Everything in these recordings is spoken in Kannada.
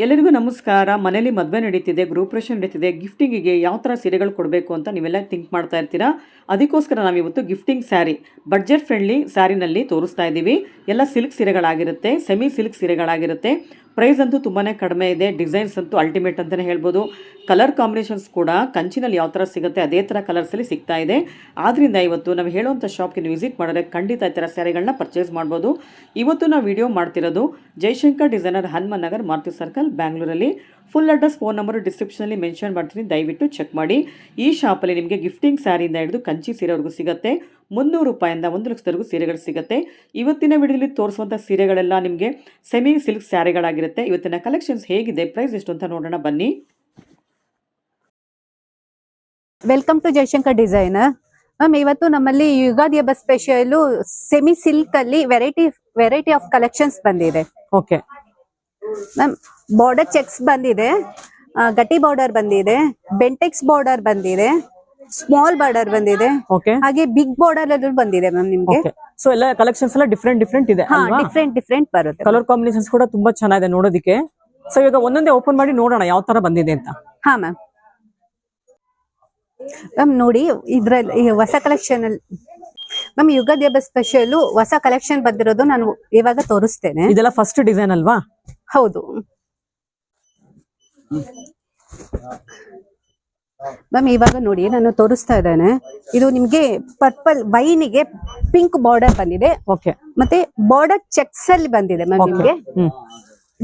ಎಲ್ಲರಿಗೂ ನಮಸ್ಕಾರ. ಮನೇಲಿ ಮದುವೆ ನಡೀತಿದೆ, ಗೃಹಪ್ರವೇಶ ನಡೀತಿದೆ, ಗಿಫ್ಟಿಂಗಿಗೆ ಯಾವ ಥರ ಸೀರೆಗಳು ಕೊಡಬೇಕು ಅಂತ ನೀವೆಲ್ಲ ಥಿಂಕ್ ಮಾಡ್ತಾ ಇರ್ತೀರಾ. ಅದಕ್ಕೋಸ್ಕರ ನಾವಿವತ್ತು ಗಿಫ್ಟಿಂಗ್ ಸ್ಯಾರಿ ಬಡ್ಜೆಟ್ ಫ್ರೆಂಡ್ಲಿ ಸ್ಯಾರಿನಲ್ಲಿ ತೋರಿಸ್ತಾ ಇದ್ದೀವಿ. ಎಲ್ಲ ಸಿಲ್ಕ್ ಸೀರೆಗಳಾಗಿರುತ್ತೆ, ಸೆಮಿ ಸಿಲ್ಕ್ ಸೀರೆಗಳಾಗಿರುತ್ತೆ. ಪ್ರೈಸ್ ಅಂತೂ ತುಂಬಾ ಕಡಿಮೆ ಇದೆ. ಡಿಸೈನ್ಸ್ ಅಂತೂ ಅಲ್ಟಿಮೇಟ್ ಅಂತಲೇ ಹೇಳ್ಬೋದು. ಕಲರ್ ಕಾಂಬಿನೇಷನ್ಸ್ ಕೂಡ ಕಂಚಿನಲ್ಲಿ ಯಾವ ಥರ ಸಿಗುತ್ತೆ ಅದೇ ಥರ ಕಲರ್ಸಲ್ಲಿ ಸಿಗ್ತಾ ಇದೆ. ಆದ್ದರಿಂದ ಇವತ್ತು ನಾವು ಹೇಳುವಂಥ ಶಾಪ್ಗೆ ನೀವು ವಿಸಿಟ್ ಮಾಡಿದ್ರೆ ಖಂಡಿತ ಈ ಥರ ಸ್ಯಾರಿಗಳನ್ನ ಪರ್ಚೇಸ್ ಮಾಡ್ಬೋದು. ಇವತ್ತು ನಾವು ವಿಡಿಯೋ ಮಾಡ್ತಿರೋದು ಜಯಶಂಕರ್ ಡಿಸೈನರ್ ಹನುಮನ್ ನಗರ್, ಮಾರುತಿ ಸರ್ಕಲ್, ಬ್ಯಾಂಗ್ಳೂರಲ್ಲಿ. ಫುಲ್ ಅಡ್ರೆಸ್, ಫೋನ್ ನಂಬರು ಡಿಸ್ಕ್ರಿಪ್ಷನಲ್ಲಿ ಮೆನ್ಷನ್ ಮಾಡ್ತೀನಿ, ದಯವಿಟ್ಟು ಚೆಕ್ ಮಾಡಿ. ಈ ಶಾಪಲ್ಲಿ ನಿಮಗೆ ಗಿಫ್ಟಿಂಗ್ ಸ್ಯಾರಿಯಿಂದ ಹಿಡಿದು ಕಂಚಿ ಸೀರೆವರೆಗೂ ಸಿಗುತ್ತೆ. 300 ರೂಪಾಯಿಂದ 1 ಲಕ್ಷದವರೆಗೂ ಸೀರೆಗಳು ಸಿಗುತ್ತೆ. ಇವತ್ತಿನ ವಿಡಿಯೋದಲ್ಲಿ ತೋರಿಸುವಂಥ ಸೀರೆಗಳೆಲ್ಲ ನಿಮಗೆ ಸೆಮಿ ಸಿಲ್ಕ್ ಸ್ಯಾರಿಗಳಾಗಿರುತ್ತೆ. ಇವತ್ತಿನ ಕಲೆಕ್ಷನ್ಸ್ ಹೇಗಿದೆ, ಪ್ರೈಸ್ ಎಷ್ಟು ಅಂತ ನೋಡೋಣ ಬನ್ನಿ. Welcome to Jayashankar designer. Ma'am, ಇವತ್ತು ನಮ್ಮಲ್ಲಿ ಯುಗಾದಿ ಹಬ್ಬ ಸ್ಪೆಷಲ್ ಸೆಮಿ ಸಿಲ್ಕ್ ಅಲ್ಲಿ ವೆರೈಟಿ ಆಫ್ ಕಲೆಕ್ಷನ್ಸ್ ಬಂದಿದೆ. ಓಕೆ ಮ್ಯಾಮ್, ಬಾರ್ಡರ್ ಚೆಕ್ಸ್ ಬಂದಿದೆ, ಗಟ್ಟಿ ಬಾರ್ಡರ್ ಬಂದಿದೆ, ಬೆಂಟೆಕ್ಸ್ ಬಾರ್ಡರ್ ಬಂದಿದೆ, ಸ್ಮಾಲ್ ಬಾರ್ಡರ್ ಬಂದಿದೆ, ಹಾಗೆ ಬಿಗ್ ಬಾರ್ಡರ್ ಅಲ್ಲಿ ಬಂದಿದೆ ಮ್ಯಾಮ್ ನಿಮ್ಗೆ. ಸೊ ಎಲ್ಲ ಕಲೆಕ್ಷನ್ಸ್ ಎಲ್ಲ ಡಿಫ್ರೆಂಟ್ ಇದೆ, ಡಿಫ್ರೆಂಟ್ ಬರುತ್ತೆ. ಕಲರ್ ಕಾಂಬಿನೇಷನ್ಸ್ ಕೂಡ ತುಂಬಾ ಚೆನ್ನಾಗಿದೆ ನೋಡೋದಕ್ಕೆ. ಸೊ ಇವಾಗ ಒಂದೊಂದೇ ಓಪನ್ ಮಾಡಿ ನೋಡೋಣ ಯಾವ ತರ ಬಂದಿದೆ ಅಂತ. ಹಾ ಮ್ಯಾಮ್. ಮ್ಯಾಮ್ ನೋಡಿ, ಇದ್ರಲ್ಲಿ ಹೊಸ ಕಲೆಕ್ಷನ್ ಅಲ್ಲಿ ಮ್ಯಾಮ್ ಯುಗಾದಿ ಹಬ್ಬ ಸ್ಪೆಷಲ್ ಹೊಸ ಕಲೆಕ್ಷನ್ ಬಂದಿರೋದು ನಾನು ಇವಾಗ ತೋರಿಸ್ತೇನೆ. ಇದೆಲ್ಲ ಫಸ್ಟ್ ಡಿಸೈನ್ ಅಲ್ವಾ? ಹೌದು ಮ್ಯಾಮ್, ಇವಾಗ ನೋಡಿ ನಾನು ತೋರಿಸ್ತಾ ಇದ್ದೇನೆ. ಇದು ನಿಮ್ಗೆ ಪರ್ಪಲ್ ವೈನಿಗೆ ಪಿಂಕ್ ಬಾರ್ಡರ್ ಬಂದಿದೆ. ಓಕೆ, ಮತ್ತೆ ಬಾರ್ಡರ್ ಚೆಕ್ಸ್ ಅಲ್ಲಿ ಬಂದಿದೆ ಮ್ಯಾಮ್ ನಿಮ್ಗೆ.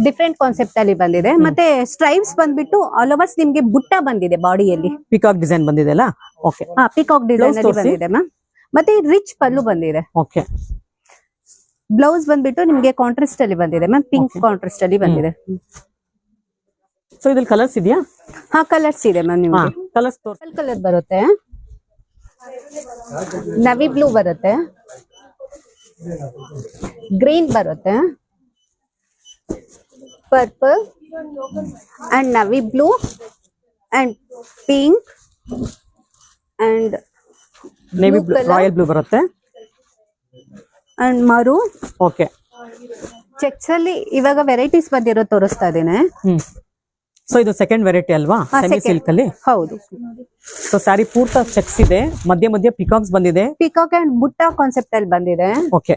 ಡಿಫ್ರೆಂಟ್ ಕಾನ್ಸೆಪ್ಟ್ ಅಲ್ಲಿ ಬಂದಿದೆ. ಮತ್ತೆ ಸ್ಟ್ರೈಪ್ಸ್ ಬಂದ್ಬಿಟ್ಟು ಆಲ್ ಓವರ್ಸ್ ನಿಮ್ಗೆ ಬುಟ್ಟ ಬಂದಿದೆ ಬಾಡಿಯಲ್ಲಿ. ಪಿಕಾಕ್ ಡಿಸೈನ್ ಬಂದಿದೆ ಅಲ್ಲ? ಓಕೆ, ಪಿಕಾಕ್ ಡಿಸೈನ್ ಅಲ್ಲಿ ಬಂದಿದೆ ಮ್ಯಾಮ್. ಮತ್ತೆ ರಿಚ್ ಪಲ್ಲು ಬಂದಿದೆ. ಓಕೆ, ಬ್ಲೌಸ್ ಬಂದ್ಬಿಟ್ಟು ನಿಮ್ಗೆ ಕಾಂಟ್ರಾಸ್ಟ್ ಅಲ್ಲಿ ಬಂದಿದೆ ಮ್ಯಾಮ್, ಪಿಂಕ್ ಕಾಂಟ್ರಾಸ್ಟ್ ಅಲ್ಲಿ ಬಂದಿದೆ. ಸೊ ಇದ್ರಲ್ಲಿ ಕಲರ್ಸ್ ಇದೆಯಾ? ಹಾ, ಕಲರ್ಸ್ ಇದೆ ಮ್ಯಾಮ್ ನಿಮ್ಗೆ. ಕಲರ್ಸ್ ಕಲರ್ ಬರುತ್ತೆ, ನವಿ ಬ್ಲೂ ಬರುತ್ತೆ, ಗ್ರೀನ್ ಬರುತ್ತೆ, purple and Navi blue and pink and navy blue, royal blue ಬರುತ್ತೆ ಅಂಡ್ ಮರೂನ್. ಓಕೆ, ಚೆಕ್ಸ್ ಅಲ್ಲಿ ಇವಾಗ ವೆರೈಟೀಸ್ ಬಂದಿರೋ ತೋರಿಸ್ತಾ ಇದ್ದೇನೆ. ಸೊ ಇದು ಸೆಕೆಂಡ್ ವೆರೈಟಿ ಅಲ್ವಾ ಸೆಮಿ ಸಿಲ್ಕ್ ಅಲ್ಲಿ? ಹೌದು. ಸೊ ಸ್ಯಾರಿ ಪೂರ್ತಿ ಚೆಕ್ಸ್ ಇದೆ, ಮಧ್ಯ ಪೀಕಾಕ್ಸ್ ಬಂದಿದೆ. ಪೀಕಾಕ್ ಅಂಡ್ ಬುಟ್ಟ ಕಾನ್ಸೆಪ್ಟ್ ಅಲ್ಲಿ ಬಂದಿದೆ. ಓಕೆ,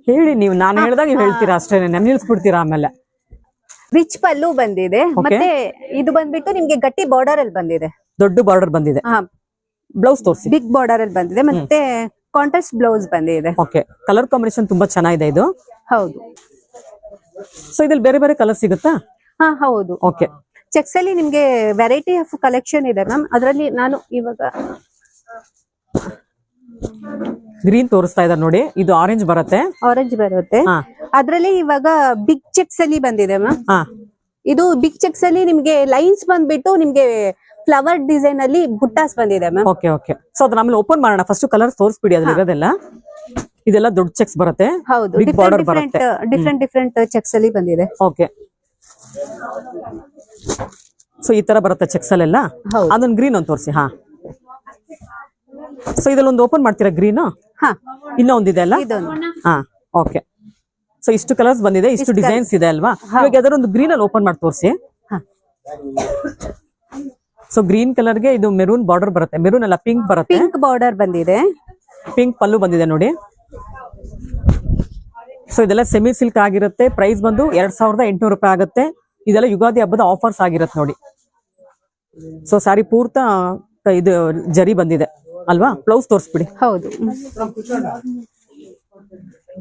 ಹೇಳಿ ನೀವು, ನಾನು ಹೇಳಿದಾಗ ನೀವು ಹೇಳ್ತೀರಾ ಅಷ್ಟೇ, ನಿಲ್ಸ್ಬಿಡ್ತೀರಾ ಆಮೇಲೆ. ರಿಚ್ ಪಲ್ಲು ಬಂದಿದೆ, ಮತ್ತೆ ಇದು ಬಂದ್ಬಿಟ್ಟು ನಿಮ್ಗೆ ಗಟ್ಟಿ ಬಾರ್ಡರ್ ಅಲ್ಲಿ ಬಂದಿದೆ. ದೊಡ್ಡ ಬಾರ್ಡರ್ ಬಂದಿದೆ. ಬ್ಲೌಸ್ ತೋರಿಸಿ. ಬಿಗ್ ಬಾರ್ಡರ್ ಅಲ್ಲಿ ಬಂದಿದೆ, ಮತ್ತೆ ಕಾಂಟ್ರಾಸ್ಟ್ ಬ್ಲೌಸ್ ಬಂದಿದೆ. ಓಕೆ, ಕಲರ್ ಕಾಂಬಿನೇಷನ್ ತುಂಬಾ ಚೆನ್ನಾಗಿದೆ ಇದು. ಹೌದು. ಸೊ ಇದ್ರಲ್ಲಿ ಬೇರೆ ಬೇರೆ ಕಲರ್ ಸಿಗುತ್ತಾ? ಹಾ, ಹೌದು. ಓಕೆ, ಚೆಕ್ಸ್ ಅಲ್ಲಿ ನಿಮ್ಗೆ ವೆರೈಟಿ ಆಫ್ ಕಲೆಕ್ಷನ್ ಇದೆ ಮ್ಯಾಮ್. ಅದರಲ್ಲಿ ನಾನು ಇವಾಗ ಗ್ರೀನ್ ತೋರಿಸ್ತಾ ಇದ್ದಾರೆ ನೋಡಿ, ಇದು ಆರೆಂಜ್ ಬರುತ್ತೆ. ಆರೆಂಜ್ ಬರುತ್ತೆ. ಅದ್ರಲ್ಲಿ ಇವಾಗ ಬಿಗ್ ಚೆಕ್ಸ್ ಅಲ್ಲಿ ಬಂದಿದೆ ಮ್ಯಾಮ್. ಇದು ಬಿಗ್ ಚೆಕ್ಸ್ ಅಲ್ಲಿ ನಿಮ್ಗೆ ಲೈನ್ಸ್ ಬಂದ್ಬಿಟ್ಟು ನಿಮ್ಗೆ ಫ್ಲವರ್ ಡಿಸೈನ್ ಅಲ್ಲಿ ಬುಟ್ಟಾಸ್ ಬಂದಿದೆ ಮ್ಯಾಮ್. ಓಕೆ ಓಕೆ, ಸೊ ಅದನ್ನ ಆಮೇಲೆ ಓಪನ್ ಮಾಡೋಣ. ಫಸ್ಟ್ ಕಲರ್ಸ್ ತೋರಿಸ್ಬಿಡಿ ಅದ್ರಲ್ಲಿ ಇರೋದೆಲ್ಲ. ಇದೆಲ್ಲ ದೊಡ್ಡ ಚೆಕ್ಸ್ ಬರುತ್ತೆ. ಹೌದು, ಬಿಗ್ ಬಾರ್ಡರ್ ಬರುತ್ತೆ. ಡಿಫ್ರೆಂಟ್ ಚೆಕ್ಸ್ ಅಲ್ಲಿ ಬಂದಿದೆ. ಓಕೆ, ಸೊ ಈ ತರ ಬರುತ್ತೆ ಚೆಕ್ಸ್ ಅಲ್ಲೆಲ್ಲ. ಅದೊಂದು ಗ್ರೀನ್ ಒಂದು ತೋರಿಸಿ. ಹಾ, ಸೊ ಇದ್ರಲ್ಲಿ ಒಂದು ಓಪನ್ ಮಾಡ್ತೀರಾ ಗ್ರೀನ್? ಹಾ, ಇನ್ನೂ ಒಂದಿದೆ ಅಲ್ಲ? ಹಾ, ಓಕೆ. ಸೊ ಇಷ್ಟು ಕಲರ್ಸ್ ಬಂದಿದೆ, ಇಷ್ಟು ಡಿಸೈನ್ಸ್ ಇದೆ ಅಲ್ವಾ? ಇವಾಗ ಯಾವ್ದಾದ್ರು ಒಂದು ಗ್ರೀನ್ ಅಲ್ಲಿ ಓಪನ್ ಮಾಡಿ ತೋರಿಸಿ. ಸೊ ಗ್ರೀನ್ ಕಲರ್ಗೆ ಇದು ಮೆರೂನ್ ಬಾರ್ಡರ್ ಬರುತ್ತೆ. ಮೆರೂನ್ ಅಲ್ಲ, ಪಿಂಕ್ ಬರುತ್ತೆ. ಪಿಂಕ್ ಬಾರ್ಡರ್ ಬಂದಿದೆ, ಪಿಂಕ್ ಪಲ್ಲು ಬಂದಿದೆ ನೋಡಿ. ಸೊ ಇದೆಲ್ಲ ಸೆಮಿ ಸಿಲ್ಕ್ ಆಗಿರುತ್ತೆ. ಪ್ರೈಸ್ ಬಂದು 2800 ರೂಪಾಯಿ ಆಗುತ್ತೆ. ಇದೆಲ್ಲ ಯುಗಾದಿ ಹಬ್ಬದ ಆಫರ್ಸ್ ಆಗಿರುತ್ತೆ ನೋಡಿ. ಸೊ ಸ್ಯಾರಿ ಪೂರ್ತ ಇದು ಜರಿ ಬಂದಿದೆ ಅಲ್ವಾ? ಬ್ಲೌಸ್ ತೋರಿಸ್ಬಿಡಿ. ಹೌದು,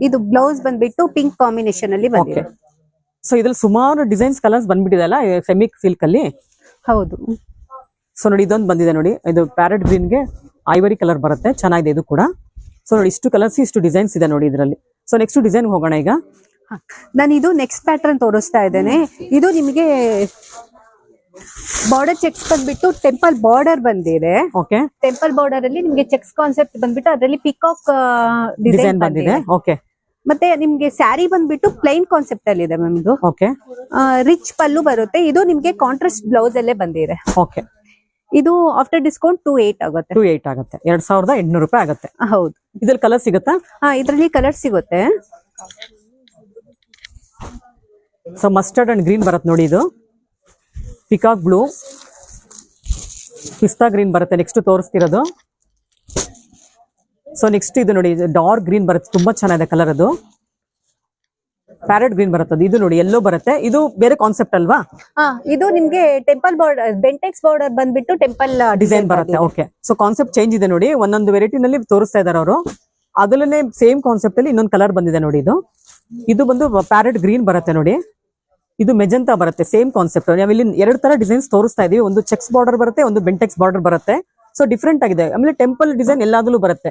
ಇದು ಬ್ಲೌಸ್ ಬಂದ್ಬಿಟ್ಟು ಪಿಂಕ್ ಕಾಂಬಿನೇಷನ್ ಅಲ್ಲಿ ಬಂದಿದೆ. ಸೊ ಇದ್ರಲ್ಲಿ ಸುಮಾರು ಡಿಸೈನ್ಸ್ ಕಲರ್ಸ್ ಬಂದ್ಬಿಟ್ಟಿದೆ ಅಲ್ಲ ಸೆಮಿ ಸಿಲ್ಕ್ ಅಲ್ಲಿ? ಹೌದು. ಸೊ ನೋಡಿ, ಇದೊಂದು ಬಂದಿದೆ ನೋಡಿ, ಇದು ಪ್ಯಾರೆಟ್ ಗ್ರೀನ್ ಗೆ ಐವರಿ ಕಲರ್ ಬರುತ್ತೆ, ಚೆನ್ನಾಗಿದೆ ಇದು ಕೂಡ. ಸೊ ನೋಡಿ, ಇಷ್ಟು ಕಲರ್ಸ್, ಇಷ್ಟು ಡಿಸೈನ್ಸ್ ಇದೆ ನೋಡಿ ಇದರಲ್ಲಿ. ಸೊ ನೆಕ್ಸ್ಟ್ ಡಿಸೈನ್ ಹೋಗೋಣ ಈಗ. ನಾನು ಇದು ನೆಕ್ಸ್ಟ್ ಪ್ಯಾಟರ್ನ್ ತೋರಿಸ್ತಾ ಇದ್ದೇನೆ. ಇದು ನಿಮಗೆ ಬಾರ್ಡರ್ ಚೆಕ್ಸ್ ಬಂದ್ಬಿಟ್ಟು ಟೆಂಪಲ್ ಬಾರ್ಡರ್ ಬಂದಿದೆ. ಓಕೆ, ಟೆಂಪಲ್ ಬಾರ್ಡರ್ ಅಲ್ಲಿ ನಿಮ್ಗೆ ಚೆಕ್ಸ್ ಕಾನ್ಸೆಪ್ಟ್ ಬಂದ್ಬಿಟ್ಟು ಅದರಲ್ಲಿ ಪಿಕಾಕ್ ಡಿಸೈನ್ ಬಂದಿದೆ. ಓಕೆ, ಮತ್ತೆ ನಿಮ್ಗೆ ಸ್ಯಾರಿ ಬಂದ್ಬಿಟ್ಟು ಪ್ಲೈನ್ ಕಾನ್ಸೆಪ್ಟ್ ಅಲ್ಲಿ ಇದೆ ಮ್ಯಾಮ್ ಇದು. ಓಕೆ, ರಿಚ್ ಪಲ್ಲು ಬರುತ್ತೆ. ಇದು ನಿಮ್ಗೆ ಕಾಂಟ್ರಾಸ್ಟ್ ಬ್ಲೌಸ್ ಅಲ್ಲೇ ಬಂದಿದೆ. ಓಕೆ, ಇದು ಆಫ್ಟರ್ ಡಿಸ್ಕೌಂಟ್ 28 ಆಗುತ್ತೆ. 28 ಆಗುತ್ತೆ, 2800 ರೂಪಾಯಿ ಆಗುತ್ತೆ. ಹೌದು. ಇದ್ರಲ್ಲಿ ಕಲರ್ ಸಿಗುತ್ತಾ? ಇದ್ರಲ್ಲಿ ಕಲರ್ ಸಿಗುತ್ತೆ. ಸೊ ಮಸ್ಟರ್ಡ್ ಅಂಡ್ ಗ್ರೀನ್ ಬರುತ್ತೆ ನೋಡಿ, ಇದು ಪಿಕಾಕ್ ಬ್ಲೂ, ಪಿಸ್ತಾ ಗ್ರೀನ್ ಬರುತ್ತೆ ನೆಕ್ಸ್ಟ್ ತೋರಿಸ್ತಿರೋದು. ಸೊ ನೆಕ್ಸ್ಟ್ ಇದು ನೋಡಿ, ಡಾರ್ಕ್ ಗ್ರೀನ್ ಬರುತ್ತೆ, ತುಂಬಾ ಚೆನ್ನಾಗಿದೆ ಕಲರ್. ಅದು ಪ್ಯಾರೆಟ್ ಗ್ರೀನ್ ಬರುತ್ತೆ. ಇದು ನೋಡಿ ಎಲ್ಲೋ ಬರುತ್ತೆ, ಇದು ಬೇರೆ ಕಾನ್ಸೆಪ್ಟ್ ಅಲ್ವಾ? ಇದು ನಿಮ್ಗೆ ಟೆಂಪಲ್ ಬಾರ್ಡರ್, ಬೆಂಟೆಕ್ಸ್ ಬಾರ್ಡರ್ ಬಂದ್ಬಿಟ್ಟು ಟೆಂಪಲ್ ಡಿಸೈನ್ ಬರುತ್ತೆ. ಓಕೆ, ಸೊ ಕಾನ್ಸೆಪ್ಟ್ ಚೇಂಜ್ ಇದೆ ನೋಡಿ, ಒಂದೊಂದು ವೆರೈಟಿ ನಲ್ಲಿ ತೋರಿಸ್ತಾ ಇದಾರೆ ಅವರು. ಅದರಲ್ಲೇ ಸೇಮ್ ಕಾನ್ಸೆಪ್ಟ್ ಅಲ್ಲಿ ಇನ್ನೊಂದು ಕಲರ್ ಬಂದಿದೆ ನೋಡಿ. ಇದು ಬಂದು ಪ್ಯಾರೆಟ್ ಗ್ರೀನ್ ಬರುತ್ತೆ ನೋಡಿ, ಇದು ಮೆಜೆಂಟಾ ಬರುತ್ತೆ. Same concept. ನಾವಿಲ್ಲಿ 2 ತರ ಡಿಸೈನ್ಸ್ ತೋರಿಸ್ತಾ ಇದೀವಿ. ಒಂದು ಚೆಕ್ಸ್ ಬಾರ್ಡರ್ ಬರುತ್ತೆ, ಒಂದು ಬೆಂಟೆಕ್ಸ್ ಬಾರ್ಡರ್ ಬರುತ್ತೆ. ಸೊ ಡಿಫ್ರೆಂಟ್ ಆಗಿದೆ. ಆಮೇಲೆ ಟೆಂಪಲ್ ಡಿಸೈನ್ ಎಲ್ಲಾದ್ರೂ ಬರುತ್ತೆ.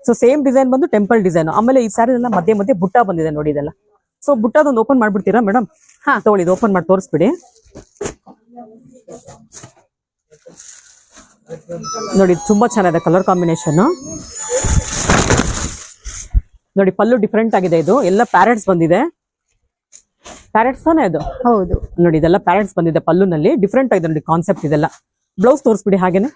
ಸೊ ಸೇಮ್ ಡಿಸೈನ್ ಬಂದು ಟೆಂಪಲ್ ಡಿಸೈನ್. ಆಮೇಲೆ ಈ ಸ್ಯಾರಿ ಎಲ್ಲ ಮಧ್ಯೆ ಮಧ್ಯೆ ಬುಟ್ಟ ಬಂದಿದೆ ನೋಡಿ. ಇದೆಲ್ಲ ಸೊ ಬುಟ್ಟದೊಂದು ಓಪನ್ ಮಾಡ್ಬಿಡ್ತೀರಾ ಮೇಡಮ್? ತಗೊಳ್ಳಿ, ಇದು ಓಪನ್ ಮಾಡಿ ತೋರಿಸ್ಬಿಡಿ ನೋಡಿ. ತುಂಬಾ ಚೆನ್ನಾಗಿದೆ ಕಲರ್ ಕಾಂಬಿನೇಷನ್ ನೋಡಿ. ಪಲ್ಲು ಡಿಫ್ರೆಂಟ್ ಆಗಿದೆ. ಇದು ಎಲ್ಲ ಪ್ಯಾರೆಟ್ಸ್ ಬಂದಿದೆ. ಪ್ಯಾರೆಟ್ಸ್ ತಾನೇ ಅದು? ಹೌದು ನೋಡಿ, ಇದೆಲ್ಲ ಪ್ಯಾರೆಟ್ಸ್ ಬಂದಿದೆ ಪಲ್ಲುನಲ್ಲಿ. ಡಿಫ್ರೆಂಟ್ ಆಗಿದೆ ನೋಡಿ ಕಾನ್ಸೆಪ್ಟ್. ಇದೆಲ್ಲ ಬ್ಲೌಸ್ ತೋರಿಸ್ಬಿಡಿ ಹಾಗೇನೆ.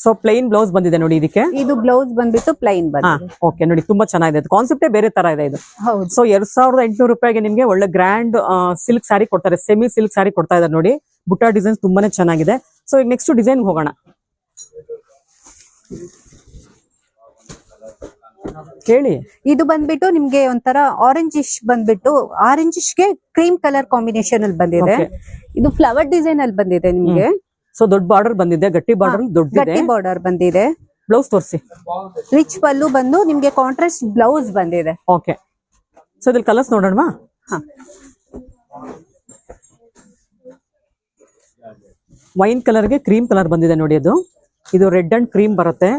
ಸೊ ಪ್ಲೈನ್ ಬ್ಲೌಸ್ ಬಂದಿದೆ ನೋಡಿ ಇದಕ್ಕೆ. ಇದು ಬ್ಲೌಸ್ ಬಂದ್ಬಿಟ್ಟು ಪ್ಲೈನ್ ಬಂದಿದೆ. ಓಕೆ ನೋಡಿ, ತುಂಬಾ ಚೆನ್ನಾಗಿದೆ. ಕಾನ್ಸೆಪ್ಟೇ ಬೇರೆ ತರ ಇದೆ ಇದು. ಹೌದು. ಸೊ 2800 ರೂಪಾಯಿಗೆ ನಿಮ್ಗೆ ಒಳ್ಳೆ ಗ್ರ್ಯಾಂಡ್ ಸಿಲ್ಕ್ ಸ್ಯಾರಿ ಕೊಡ್ತಾರೆ. ಸೆಮಿ ಸಿಲ್ಕ್ ಸ್ಯಾರಿ ಕೊಡ್ತಾ ಇದ್ದಾರೆ ನೋಡಿ. ಬುಟ್ಟ ಡಿಸೈನ್ಸ್ ತುಂಬಾನೇ ಚೆನ್ನಾಗಿದೆ. ಸೊ ಈಗ ನೆಕ್ಸ್ಟ್ ಡಿಸೈನ್ ಹೋಗೋಣ. ಹೇಳಿ. ಇದು ಬಂದ್ಬಿಟ್ಟು ನಿಮ್ಗೆ ಒಂಥರ ಆರೆಂಜಿಶ್ ಬಂದ್ಬಿಟ್ಟು, ಆರೆಂಜಿಶ್ಗೆ ಕ್ರೀಮ್ ಕಲರ್ ಕಾಂಬಿನೇಷನ್ ಅಲ್ಲಿ ಬಂದಿದೆ. ಇದು ಫ್ಲವರ್ ಡಿಸೈನ್ ಅಲ್ಲಿ ಬಂದಿದೆ ನಿಮ್ಗೆ. ಸೊ ದೊಡ್ಡ ಬಾರ್ಡರ್ ಬಂದಿದೆ, ಗಟ್ಟಿ ಬಾರ್ಡರ್ ದೊಡ್ಡದಿದೆ. ಗಟ್ಟಿ ಬಾರ್ಡರ್ ಬಂದಿದೆ. ಬ್ಲೌಸ್ ತೋರಿಸಿ. ರಿಚ್ ಪಲ್ಲು ಬಂದು ನಿಮ್ಗೆ ಕಾಂಟ್ರಾಸ್ಟ್ ಬ್ಲೌಸ್ ಬಂದಿದೆ. ಓಕೆ, ಸೊ ಇದ್ರಲ್ಲಿ ಕಲರ್ಸ್ ನೋಡೋಣ. ವೈನ್ ಕಲರ್ಗೆ ಕ್ರೀಮ್ ಕಲರ್ ಬಂದಿದೆ ನೋಡಿ. ಇದು ರೆಡ್ ಅಂಡ್ ಕ್ರೀಮ್ ಬರುತ್ತೆ.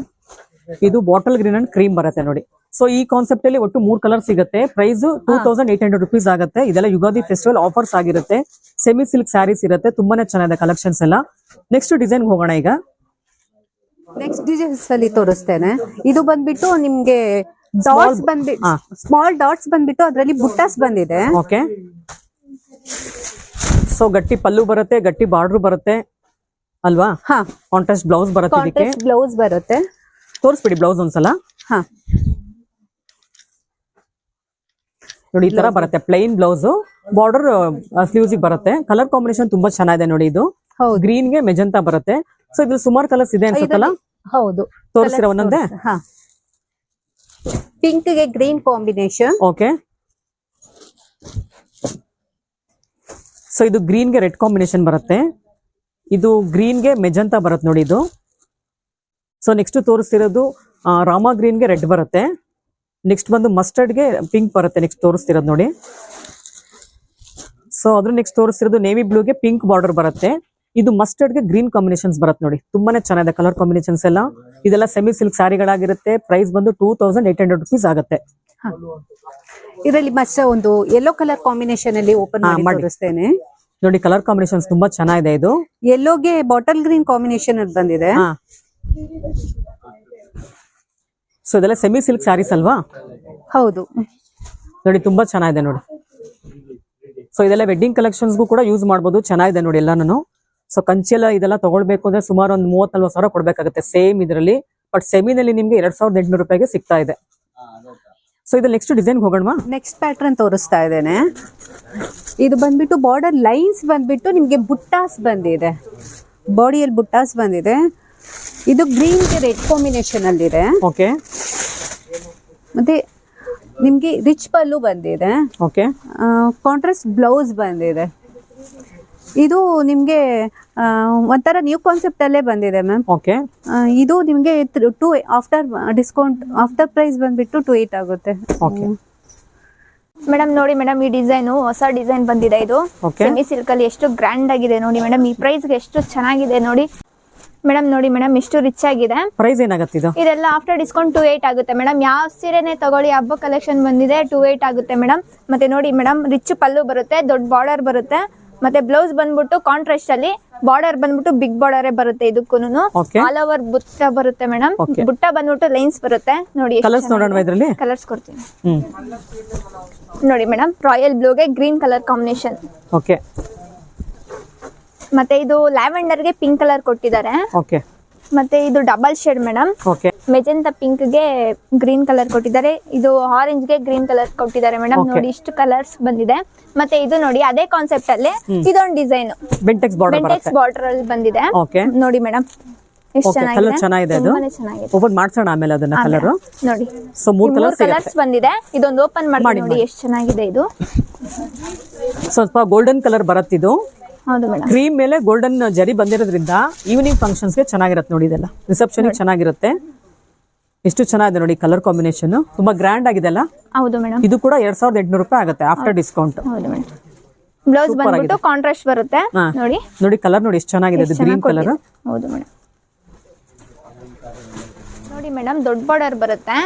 ಇದು ಬಾಟಲ್ ಗ್ರೀನ್ ಅಂಡ್ ಕ್ರೀಮ್ ಬರುತ್ತೆ ನೋಡಿ. ಸೊ ಈ ಕಾನ್ಸೆಪ್ಟ್ ಅಲ್ಲಿ ಒಟ್ಟು 3 ಕಲರ್ ಸಿಗುತ್ತೆ. ಪ್ರೈಸ್ 2800 ರೂಪೀಸ್ ಆಗುತ್ತೆ. ಇದೆಲ್ಲ ಯುಗಾದಿ ಫೆಸ್ಟಿವಲ್ ಆಫರ್ಸ್ ಆಗಿರುತ್ತೆ. ಸೆಮಿ ಸಿಲ್ಕ್ ಸ್ಯಾರೀಸ್ ಇರುತ್ತೆ. ತುಂಬಾನೇ ಚೆನ್ನಾಗಿದೆ ಕಲೆಕ್ಷನ್ಸ್ ಎಲ್ಲ. ನೆಕ್ಸ್ಟ್ ಡಿಸೈನ್ ಹೋಗೋಣ. ಈಗ ನೆಕ್ಸ್ಟ್ ಡಿಸೈನ್ಸ್ ಅಲ್ಲಿ ತೋರಿಸ್ತೇನೆ. ಇದು ಬಂದ್ಬಿಟ್ಟು ನಿಮ್ಗೆ ಡಾಟ್ಸ್ ಬಂದ್ಬಿಟ್ಟು, ಸ್ಮಾಲ್ ಡಾಟ್ಸ್ ಬಂದ್ಬಿಟ್ಟು ಅದರಲ್ಲಿ ಬುಟ್ಟಾಸ್ ಬಂದಿದೆ. ಓಕೆ, ಸೊ ಗಟ್ಟಿ ಪಲ್ಲು ಬರುತ್ತೆ, ಗಟ್ಟಿ ಬಾರ್ಡರ್ ಬರುತ್ತೆ ಅಲ್ವಾ? ಕಾಂಟ್ರಾಸ್ಟ್ ಬ್ಲೌಸ್ ಬರುತ್ತೆ. ಇದಕ್ಕೆ ಬ್ಲೌಸ್ ಬರುತ್ತೆ. ತೋರಿಸ್ಬಿಡಿ ಬ್ಲೌಸ್ ಒಂದ್ಸಲ. ನೋಡಿ, ಈ ತರ ಬರುತ್ತೆ ಪ್ಲೈನ್ ಬ್ಲೌಸ್. ಬಾರ್ಡರ್ ಸ್ಲೀವ್ಸ್ ಬರುತ್ತೆ. ಕಲರ್ ಕಾಂಬಿನೇಷನ್ ತುಂಬಾ ಚೆನ್ನಾಗಿದೆ ನೋಡಿ. ಇದು ಗ್ರೀನ್ ಗೆ ಮೆಜೆಂಟಾ ಬರುತ್ತೆ. ಸೊ ಇದ್ರಲ್ಲಿ ಸುಮಾರು ಕಲರ್ಸ್ ಇದೆ ಅನ್ಸುತ್ತಲ್ಲ? ಹೌದು, ತೋರಿಸ್ತೀರಾ ಒಂದೊಂದೇ? ಪಿಂಕ್ ಗೆ ಗ್ರೀನ್ ಕಾಂಬಿನೇಷನ್. ಓಕೆ, ಸೊ ಇದು ಗ್ರೀನ್ ಗೆ ರೆಡ್ ಕಾಂಬಿನೇಷನ್ ಬರುತ್ತೆ. ಇದು ಗ್ರೀನ್ ಗೆ ಮೆಜೆಂಟಾ ಬರುತ್ತೆ ನೋಡಿ. ಇದು ಸೊ ನೆಕ್ಸ್ಟ್ ತೋರಿಸ್ತಿರೋದು ರಾಮಾ ಗ್ರೀನ್ ಗೆ ರೆಡ್ ಬರುತ್ತೆ. ನೆಕ್ಸ್ಟ್ ಬಂದು ಮಸ್ಟರ್ಡ್ ಗೆ ಪಿಂಕ್ ಬರುತ್ತೆ. ನೆಕ್ಸ್ಟ್ ತೋರಿಸ್ತಿರೋದು ನೋಡಿ. ಸೊ ಅದ್ರ ನೆಕ್ಸ್ಟ್ ತೋರಿಸ್ತಿರೋದು ನೇವಿ ಬ್ಲೂ ಗೆ ಪಿಂಕ್ ಬಾರ್ಡರ್ ಬರುತ್ತೆ. ಇದು ಮಸ್ಟರ್ಡ್ ಗೆ ಗ್ರೀನ್ ಕಾಂಬಿನೇಷನ್ಸ್ ಬರುತ್ತೆ ನೋಡಿ. ತುಂಬಾನೇ ಚೆನ್ನಾಗಿದೆ ಕಲರ್ ಕಾಂಬಿನೇಷನ್ಸ್ ಎಲ್ಲ. ಇದೆಲ್ಲ ಸೆಮಿ ಸಿಲ್ಕ್ ಸ್ಯಾರಿಗಳಾಗಿರುತ್ತೆ. ಪ್ರೈಸ್ ಬಂದು 2800 ರೂಪೀಸ್ ಆಗುತ್ತೆ. ಇದರಲ್ಲಿ ಮತ್ತೆ ಒಂದು ಯೆಲ್ಲೋ ಕಲರ್ ಕಾಂಬಿನೇಷನ್ ಅಲ್ಲಿ ಓಪನ್ ಮಾಡಿ ತೋರಿಸ್ತೇನೆ ನೋಡಿ. ಕಲರ್ ಕಾಂಬಿನೇಷನ್ಸ್ ತುಂಬಾ ಚೆನ್ನಾಗಿದೆ. ಇದು ಯೆಲ್ಲೋಗೆ ಬಾಟಲ್ ಗ್ರೀನ್ ಕಾಂಬಿನೇಷನ್ ಅಲ್ಲಿ ಬಂದಿದೆ. ಸೊ ಇದೆಲ್ಲ ಸೆಮಿ ಸಿಲ್ಕ್ ಸ್ಯಾರೀಸ್ ಅಲ್ವಾ? ಹೌದು ನೋಡಿ, ತುಂಬಾ ಚೆನ್ನಾಗಿದೆ ನೋಡಿ. ಸೊ ಇದೆಲ್ಲ ವೆಡ್ಡಿಂಗ್ ಕಲೆಕ್ಷನ್ಸ್ಗೂ ಕೂಡ ಯೂಸ್ ಮಾಡಬಹುದು. ಚೆನ್ನಾಗಿದೆ ನೋಡಿ ಎಲ್ಲಾನು. ಸೊ ಕಂಚಿಯೆಲ್ಲ ಇದೆಲ್ಲ ತಗೊಳ್ಬೇಕು ಅಂದ್ರೆ ಸುಮಾರು ಒಂದು 30-40 ಸಾವಿರ ಕೊಡ್ಬೇಕಾಗುತ್ತೆ ಸೇಮ್ ಇದರಲ್ಲಿ. ಬಟ್ ಸೆಮಿನಲ್ಲಿ ನಿಮ್ಗೆ 2800 ರೂಪಾಯಿಗೆ ಸಿಗ್ತಾ ಇದೆ. ಸೊ ಇದು ನೆಕ್ಸ್ಟ್ ಡಿಸೈನ್ ಹೋಗೋಣ. ನೆಕ್ಸ್ಟ್ ಪ್ಯಾಟರ್ನ್ ತೋರಿಸ್ತಾ ಇದ್ದೇನೆ. ಇದು ಬಂದ್ಬಿಟ್ಟು ಬಾರ್ಡರ್ ಲೈನ್ಸ್ ಬಂದ್ಬಿಟ್ಟು ನಿಮ್ಗೆ ಬುಟ್ಟಾಸ್ ಬಂದಿದೆ. ಬಾಡಿಯಲ್ಲಿ ಬುಟ್ಟಾಸ್ ಬಂದಿದೆ. ಇದು ಗ್ರೀನ್ ಗೆ ರೆಡ್ ಕಾಂಬಿನೇಷನ್ ಅಲ್ಲಿ ಇದೆ. ಓಕೆ, ಮತ್ತೆ ನಿಮ್ಗೆ ರಿಚ್ ಪಲ್ಲು ಬಂದಿದೆ. ಓಕೆ, ಕಾಂಟ್ರಾಸ್ಟ್ ಬ್ಲೌಸ್ ಬಂದಿದೆ. ಇದು ನಿಮ್ಗೆ ಒಂಥರ ನ್ಯೂ ಕಾನ್ಸೆಪ್ಟ್ ಅಲ್ಲೇ ಬಂದಿದೆ ಮ್ಯಾಮ್. ಓಕೆ, ಇದು ನಿಮ್ಗೆ ಆಫ್ಟರ್ ಡಿಸ್ಕೌಂಟ್ ಆಫ್ಟರ್ ಪ್ರೈಸ್ ಬಂದ್ಬಿಟ್ಟು 2800 ಆಗುತ್ತೆ. ಓಕೆ ಮೇಡಮ್ ನೋಡಿ ಮೇಡಮ್, ಈ ಡಿಸೈನ್ ಹೊಸ ಡಿಸೈನ್ ಬಂದಿದೆ. ಇದು ಸೆಮಿ ಸಿಲ್ಕ್ ಅಲ್ಲಿ ಎಷ್ಟು ಗ್ರ್ಯಾಂಡ್ ಆಗಿದೆ ನೋಡಿ ಮೇಡಮ್. ಈ ಪ್ರೈಸ್ ಗೆ ಎಷ್ಟು ಚೆನ್ನಾಗಿದೆ ನೋಡಿ ಮೇಡಮ್. ನೋಡಿ ಮೇಡಮ್, ಎಷ್ಟು ರಿಚ್ ಆಗಿದೆ. ಪ್ರೈಸ್ ಏನಾಗುತ್ತೆ ಇದು? ಇದೆಲ್ಲ ಆಫ್ಟರ್ ಡಿಸ್ಕೌಂಟ್ 2800 ಆಗುತ್ತೆ ಮೇಡಮ್. ಯಾವ ಸೀರೆನೆ ತಗೊಳ್ಳಿ, ಹಬ್ಬ ಕಲೆಕ್ಷನ್ ಬಂದಿದೆ 2800 ಆಗುತ್ತೆ ಮೇಡಮ್. ಮತ್ತೆ ನೋಡಿ ಮೇಡಮ್, ರಿಚ್ ಪಲ್ಲು ಬರುತ್ತೆ, ದೊಡ್ಡ ಬಾರ್ಡರ್ ಬರುತ್ತೆ. ಮತ್ತೆ ಬ್ಲೌಸ್ ಬಂದ್ಬಿಟ್ಟು ಕಾಂಟ್ರಾಸ್ಟ್ ಅಲ್ಲಿ, ಬಾರ್ಡರ್ ಬಂದ್ಬಿಟ್ಟು ಬಿಗ್ ಬಾರ್ಡರ್ ಬರುತ್ತೆ. ಇದಕ್ಕೂನು ಆಲ್ ಓವರ್ ಬುಟ್ಟ ಬರುತ್ತೆ ಮೇಡಮ್. ಬುಟ್ಟ ಬಂದ್ಬಿಟ್ಟು ಲೈನ್ಸ್ ಬರುತ್ತೆ ನೋಡಿ. ಕಲರ್ಸ್ ನೋಡೋಣ. ಇದರಲ್ಲಿ ಕಲರ್ಸ್ ಕೊಡ್ತೀನಿ ನೋಡಿ ಮೇಡಮ್. ರಾಯಲ್ ಬ್ಲೂಗೆ ಗ್ರೀನ್ ಕಲರ್ ಕಾಂಬಿನೇಷನ್. ಓಕೆ, ಮತ್ತೆ ಇದು ಲ್ಯಾವೆಂಡರ್ ಗೆ ಪಿಂಕ್ ಕಲರ್ ಕೊಟ್ಟಿದ್ದಾರೆ. ಓಕೆ, ಮತ್ತೆ ಇದು double shade madam. Okay, magenta pink ಗೆ ಗ್ರೀನ್ ಕಲರ್ ಕೊಟ್ಟಿದ್ದಾರೆ, ಇದು ಆರೆಂಜ್ ಗೆ ಗ್ರೀನ್ ಕಲರ್ ಕೊಟ್ಟಿದ್ದಾರೆ ಮೇಡಮ್. Okay. ನೋಡಿ ಇಷ್ಟು ಕಲರ್ಸ್ ಬಂದಿದೆ. ಮತ್ತೆ ಇದು ನೋಡಿ ಅದೇ ಕಾನ್ಸೆಪ್ಟ್ ಅಲ್ಲಿ ಇದೊಂದು ಡಿಸೈನ್ ಬೆಂಟೆಕ್ಸ್ ಬಾರ್ಡರ್ ಬೆಂಟೆಕ್ಸ್ ಬರುತ್ತೆ. ಬಾರ್ಡರ್ ಅಲ್ಲಿ ಬಂದಿದೆ. ಓಕೆ ನೋಡಿ ಮೇಡಮ್ ಎಷ್ಟು ಓಕೆ ಕಲರ್ ಚೆನ್ನಾಗಿದೆ ಅದು. ತುಂಬಾನೇ ಚೆನ್ನಾಗಿದೆ. ಓಪನ್ ಮಾಡ್ಸೋಣ ಆಮೇಲೆ ಅದನ್ನ ಕಲರ್. ನೋಡಿ ಸೊ 3 ಕಲರ್ಸ್ ಕಲರ್ಸ್ ಬಂದಿದೆ. ಇದೊಂದು ಓಪನ್ ಮಾಡಿ ನೋಡಿ ಎಷ್ಟು ಚೆನ್ನಾಗಿದೆ ಇದು. ಸ್ವಲ್ಪ ಗೋಲ್ಡನ್ ಕಲರ್ ಬರುತ್ತಿದ್ದು. ಹೌದು ಮೇಡಮ್. ಕ್ರೀಮ್ ಮೇಲೆ ಗೋಲ್ಡನ್ ಜರಿ ಬಂದಿರೋದ್ರಿಂದ ಈವ್ನಿಂಗ್ ಫಂಕ್ಷನ್ಸ್ ಗೆ ಚೆನ್ನಾಗಿರುತ್ತೆ ನೋಡಿ. ಇದೆಲ್ಲ ರಿಸೆಪ್ಷನ್ ಚೆನ್ನಾಗಿರುತ್ತೆ. ಎಷ್ಟು ಚೆನ್ನಾಗಿದೆ ನೋಡಿ ಕಲರ್ ಕಾಂಬಿನೇಷನ್, ತುಂಬಾ ಗ್ರ್ಯಾಂಡ್ ಆಗಿದೆ ಅಲ್ಲ. ಹೌದು ಮೇಡಮ್. ಇದು ಕೂಡ 2800 ರೂಪಾಯಿ ಆಗುತ್ತೆ ಆಫ್ಟರ್ ಡಿಸ್ಕೌಂಟ್. ಹೌದು ಮೇಡಮ್. ಬ್ಲೌಸ್ ಬಂದ್ಬಿಟ್ಟು ಕಾಂಟ್ರಾಸ್ಟ್ ಬರುತ್ತೆ ನೋಡಿ. ನೋಡಿ ಕಲರ್ ನೋಡಿ ಎಷ್ಟು ಚೆನ್ನಾಗಿದೆ, ಇದು ಗ್ರೀನ್ ಕಲರ್. ಹೌದು ಮೇಡಮ್. ನೋಡಿ ಮೇಡಮ್ ದೊಡ್ಡ ಬಾರ್ಡರ್ ಬರುತ್ತೆ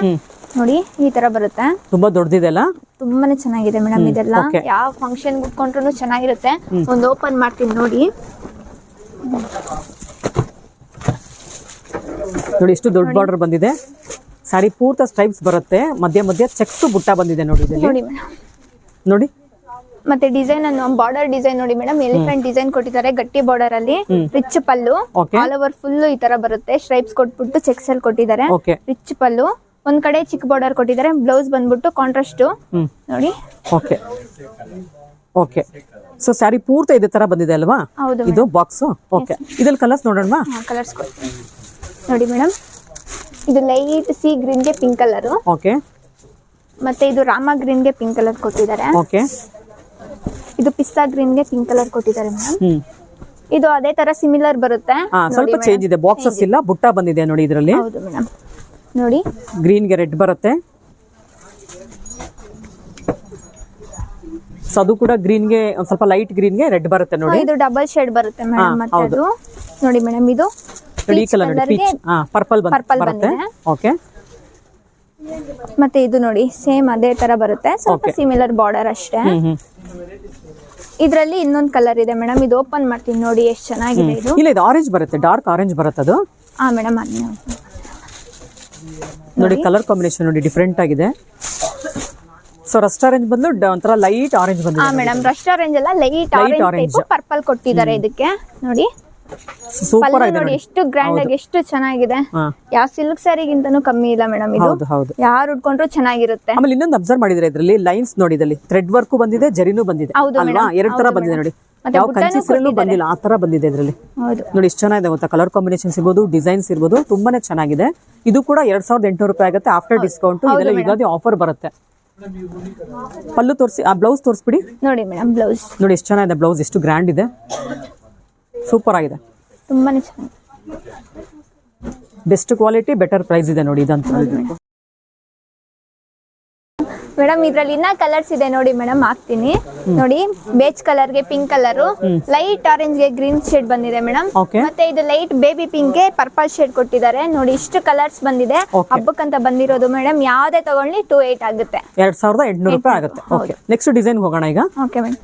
ನೋಡಿ, ಈ ತರ ಬರುತ್ತೆ. ತುಂಬಾ ದೊಡ್ಡದಿದೆ ಅಲ್ಲ, ತುಂಬಾನೇ ಚೆನ್ನಾಗಿದೆ ಮೇಡಮ್. ಇದೆಲ್ಲ ಯಾವ ಫಂಕ್ಷನ್ ಉಟ್ಕೊಂಡ್ರು ಚೆನ್ನಾಗಿರುತ್ತೆ. ಒಂದು ಓಪನ್ ಮಾಡ್ತೀನಿ ನೋಡಿ. ನೋಡಿ ಎಷ್ಟು ದೊಡ್ಡ ಬಾರ್ಡರ್ ಬಂದಿದೆ. ಸಾರಿ ಪೂರ್ತಿ ಸ್ಟ್ರೈಪ್ಸ್ ಬರುತ್ತೆ, ಮಧ್ಯ ಮಧ್ಯ ಚೆಕ್ಸ್ ಬುಟ್ಟ ಬಂದಿದೆ ನೋಡಿ ಇದರಲ್ಲಿ. ನೋಡಿ ಮೇಡಮ್ ನೋಡಿ ಮತ್ತೆ ಡಿಸೈನ್ ಅನ್ನು ಬಾರ್ಡರ್ ಡಿಸೈನ್ ನೋಡಿ ಮೇಡಮ್, ಎಲಿಫೆಂಟ್ ಡಿಸೈನ್ ಕೊಟ್ಟಿದ್ದಾರೆ ಗಟ್ಟಿ ಬಾರ್ಡರ್ ಅಲ್ಲಿ. ರಿಚ್ ಪಲ್ಲು ಆಲ್ ಓವರ್ ಫುಲ್ ಈ ತರ ಬರುತ್ತೆ. ಸ್ಟ್ರೈಪ್ಸ್ ಕೊಟ್ಬಿಟ್ಟು ಚೆಕ್ಸ್ ಅಲ್ಲಿ ಕೊಟ್ಟಿದ್ದಾರೆ. ಓಕೆ ರಿಚ್ ಪಲ್ಲು, ಒಂದ್ ಕಡೆ ಚಿಕ್ಕ ಬಾರ್ಡರ್ ಕೊಟ್ಟಿದ್ದಾರೆ. ಬ್ಲೌಸ್ ಬಂದ್ಬಿಟ್ಟು ಕಾಂಟ್ರಾಸ್ಟ್ ನೋಡಿ. ಓಕೆ ಓಕೆ ಸೊ ಸ್ಯಾರಿ ಪೂರ್ತಿ ಇದೇ ತರ ಬಂದಿದೆ ಅಲ್ವಾ ಹೌದು ಇದು ಬಾಕ್ಸ್. ಓಕೆ ಇದ್ರಲ್ಲಿ ಕಲರ್ಸ್ ನೋಡೋಣ. ಕಲರ್ಸ್ ನೋಡಿ ಮೇಡಮ್, ಇದು ಲೈಟ್ ಸಿ ಗ್ರೀನ್ ಗೆ ಪಿಂಕ್ ಕಲರ್. ಓಕೆ ಮತ್ತೆ ಇದು ರಾಮ ಗ್ರೀನ್ ಗೆ ಪಿಂಕ್ ಕಲರ್ ಕೊಟ್ಟಿದ್ದಾರೆ. ಓಕೆ ಇದು ಪಿಸ್ತಾ ಗ್ರೀನ್ ಗೆ ಪಿಂಕ್ ಕಲರ್ ಕೊಟ್ಟಿದ್ದಾರೆ ಮೇಡಮ್. ಇದು ಅದೇ ತರ ಸಿಮಿಲರ್ ಬರುತ್ತೆ. ಸ್ವಲ್ಪ ಚೇಂಜ್ ಇದೆ, ಬಾಕ್ಸಸ್ ಇಲ್ಲ, ಬುಟ್ಟ ಬಂದಿದೆ ನೋಡಿ ಇದರಲ್ಲಿ. ಹೌದು ಮೇಡಮ್. ನೋಡಿ ಗ್ರೀನ್ ಗೆ ರೆಡ್ ಬರುತ್ತೆ. ಸೊ ಅದು ಕೂಡ ಗ್ರೀನ್ ಗೆ ಒಂದ್ ಸ್ವಲ್ಪ ಲೈಟ್ ಗ್ರೀನ್ ಗೆ ರೆಡ್ ಬರುತ್ತೆ ನೋಡಿ. ಇದು ಡಬಲ್ ಶೇಡ್ ಬರುತ್ತೆ ಮೇಡಮ್. ಮತ್ತೆ ಅದು ನೋಡಿ ಮೇಡಮ್, ಇದು ಈ ಕಲರ್ ನೋಡಿ, ಪೀಚ್ ಪರ್ಪಲ್ ಬರುತ್ತೆ. ಓಕೆ ಮತ್ತೆ ಇದು ನೋಡಿ ಸೇಮ್ ಅದೇ ತರ ಬರುತ್ತೆ, ಸ್ವಲ್ಪ ಸಿಮಿಲರ್ ಬಾರ್ಡರ್ ಅಷ್ಟೇ. ಇದ್ರಲ್ಲಿ ಇನ್ನೊಂದು ಕಲರ್ ಇದೆ ಮೇಡಮ್, ಇದು ಓಪನ್ ಮಾಡ್ತೀನಿ ನೋಡಿ ಎಷ್ಟು ಚೆನ್ನಾಗಿದೆ ಇದು. ಇಲ್ಲ ಇದು ಆರೆಂಜ್ ಬರುತ್ತೆ, ಡಾರ್ಕ್ ಆರೆಂಜ್ ಬರುತ್ತೆ ಅದು. ಮೇಡಮ್ ನೋಡಿ ಕಲರ್ ಕಾಂಬಿನೇಷನ್ ನೋಡಿ ಡಿಫ್ರೆಂಟ್ ಆಗಿದೆ. ಸೊ ರಸ್ಟ್ ಆರೆಂಜ್ ಬಂದು ಒಂಥರ ಲೈಟ್ ಆರೆಂಜ್ ಬಂದಿದೆ. ಮೇಡಮ್ ರಸ್ಟ್ ಆರೆಂಜ್ ಅಲ್ಲ, ಲೈಟ್ ಆರೆಂಜ್ ಟೈಪ್ ಪರ್ಪಲ್ ಕೊಟ್ಟಿದ್ದಾರೆ ಇದಕ್ಕೆ ನೋಡಿ. ಸೂಪರ್ ಆಗಿದೆ ನೋಡಿ ಎಷ್ಟು ಗ್ರ್ಯಾಂಡ್ ಆಗಿ ಎಷ್ಟು ಚೆನ್ನಾಗಿದೆ. ಯಾವ ಸಿಲ್ಕ್ ಸ್ಯಾರಿಗಿಂತನೂ ಕಮ್ಮಿ ಇಲ್ಲ ಮೇಡಮ್ ಇದು. ಹೌದು ಯಾರು ಉಟ್ಕೊಂಡ್ರು ಚೆನ್ನಾಗಿರುತ್ತೆ. ಆಮೇಲೆ ಇನ್ನೊಂದು ಅಬ್ಸರ್ವ್ ಮಾಡಿದ್ರೆ ಇದರಲ್ಲಿ ಲೈನ್ಸ್ ನೋಡಿ, ಇದರಲ್ಲಿ ಥ್ರೆಡ್ ವರ್ಕ್ ಬಂದಿದೆ, ಜರಿನೂ ಬಂದಿದೆ ಅಲ್ವಾ, ಎರಡು ತರ ಬಂದಿದೆ ನೋಡಿ. ಯಾವ ಕನ್ಸಿಸ್ಟೆನ್ಸಿ ಬಂದಿಲ್ಲ ಆ ತರ ಬಂದಿದೆ ಇದರಲ್ಲಿ. ನೋಡಿ ಎಷ್ಟು ಚೆನ್ನಾಗಿದೆ ಗೊತ್ತಾ, ಕಲರ್ ಕಾಂಬಿನೇಷನ್ಸ್ ಇರ್ಬೋದು, ಡಿಸೈನ್ಸ್ ಇರ್ಬೋದು, ತುಂಬಾನೇ ಚೆನ್ನಾಗಿದೆ. ಇದು ಕೂಡ 2800 ರೂಪಾಯಿ ಆಗುತ್ತೆ ಆಫ್ಟರ್ ಡಿಸ್ಕೌಂಟ್. ಇದೆಲ್ಲ ಯುಗಾದಿ ಆಫರ್ ಬರುತ್ತೆ. ಪಲ್ಲು ತೋರಿಸಿ, ಆ ಬ್ಲೌಸ್ ತೋರಿಸ್ಬಿಡಿ ನೋಡಿ ಮೇಡಮ್. ಬ್ಲೌಸ್ ನೋಡಿ ಎಷ್ಟು ಚೆನ್ನಾಗಿದೆ, ಬ್ಲೌಸ್ ಎಷ್ಟು ಗ್ರ್ಯಾಂಡ್ ಇದೆ, ಸೂಪರ್ ಆಗಿದೆ, ತುಂಬಾನೇ ಚೆನ್ನಾಗಿದೆ. ಬೆಸ್ಟ್ ಕ್ವಾಲಿಟಿ, ಬೆಟರ್ ಪ್ರೈಸ್ ಇದೆ ನೋಡಿ ಇದಂತೂ. ಮೇಡಮ್ ಇದ್ರಲ್ಲಿ ಇನ್ನ ಕಲರ್ಸ್ ಇದೆ ನೋಡಿ ಮೇಡಮ್, ಹಾಕ್ತೀನಿ ನೋಡಿ. ಬೇಜ್ ಕಲರ್ ಗೆ ಪಿಂಕ್ ಕಲರ್, ಲೈಟ್ ಆರೆಂಜ್ ಗೆ ಗ್ರೀನ್ ಶೇಡ್ ಬಂದಿದೆ ಮೇಡಮ್. ಮತ್ತೆ ಇದು ಲೈಟ್ ಬೇಬಿ ಪಿಂಕ್ ಗೆ ಪರ್ಪಲ್ ಶೇಡ್ ಕೊಟ್ಟಿದ್ದಾರೆ ನೋಡಿ. ಇಷ್ಟು ಕಲರ್ಸ್ ಬಂದಿದೆ ಹಬ್ಬಕ್ಕಂತ ಬಂದಿರೋದು ಮೇಡಮ್. ಯಾವ್ದೇ ತಗೊಳ್ಳಿ 28 ಆಗುತ್ತೆ, 2800 ರೂಪಾಯಿ ಆಗುತ್ತೆ. ಓಕೆ ನೆಕ್ಸ್ಟ್ ಡಿಸೈನ್ ಹೋಗೋಣ ಈಗ. Okay madam.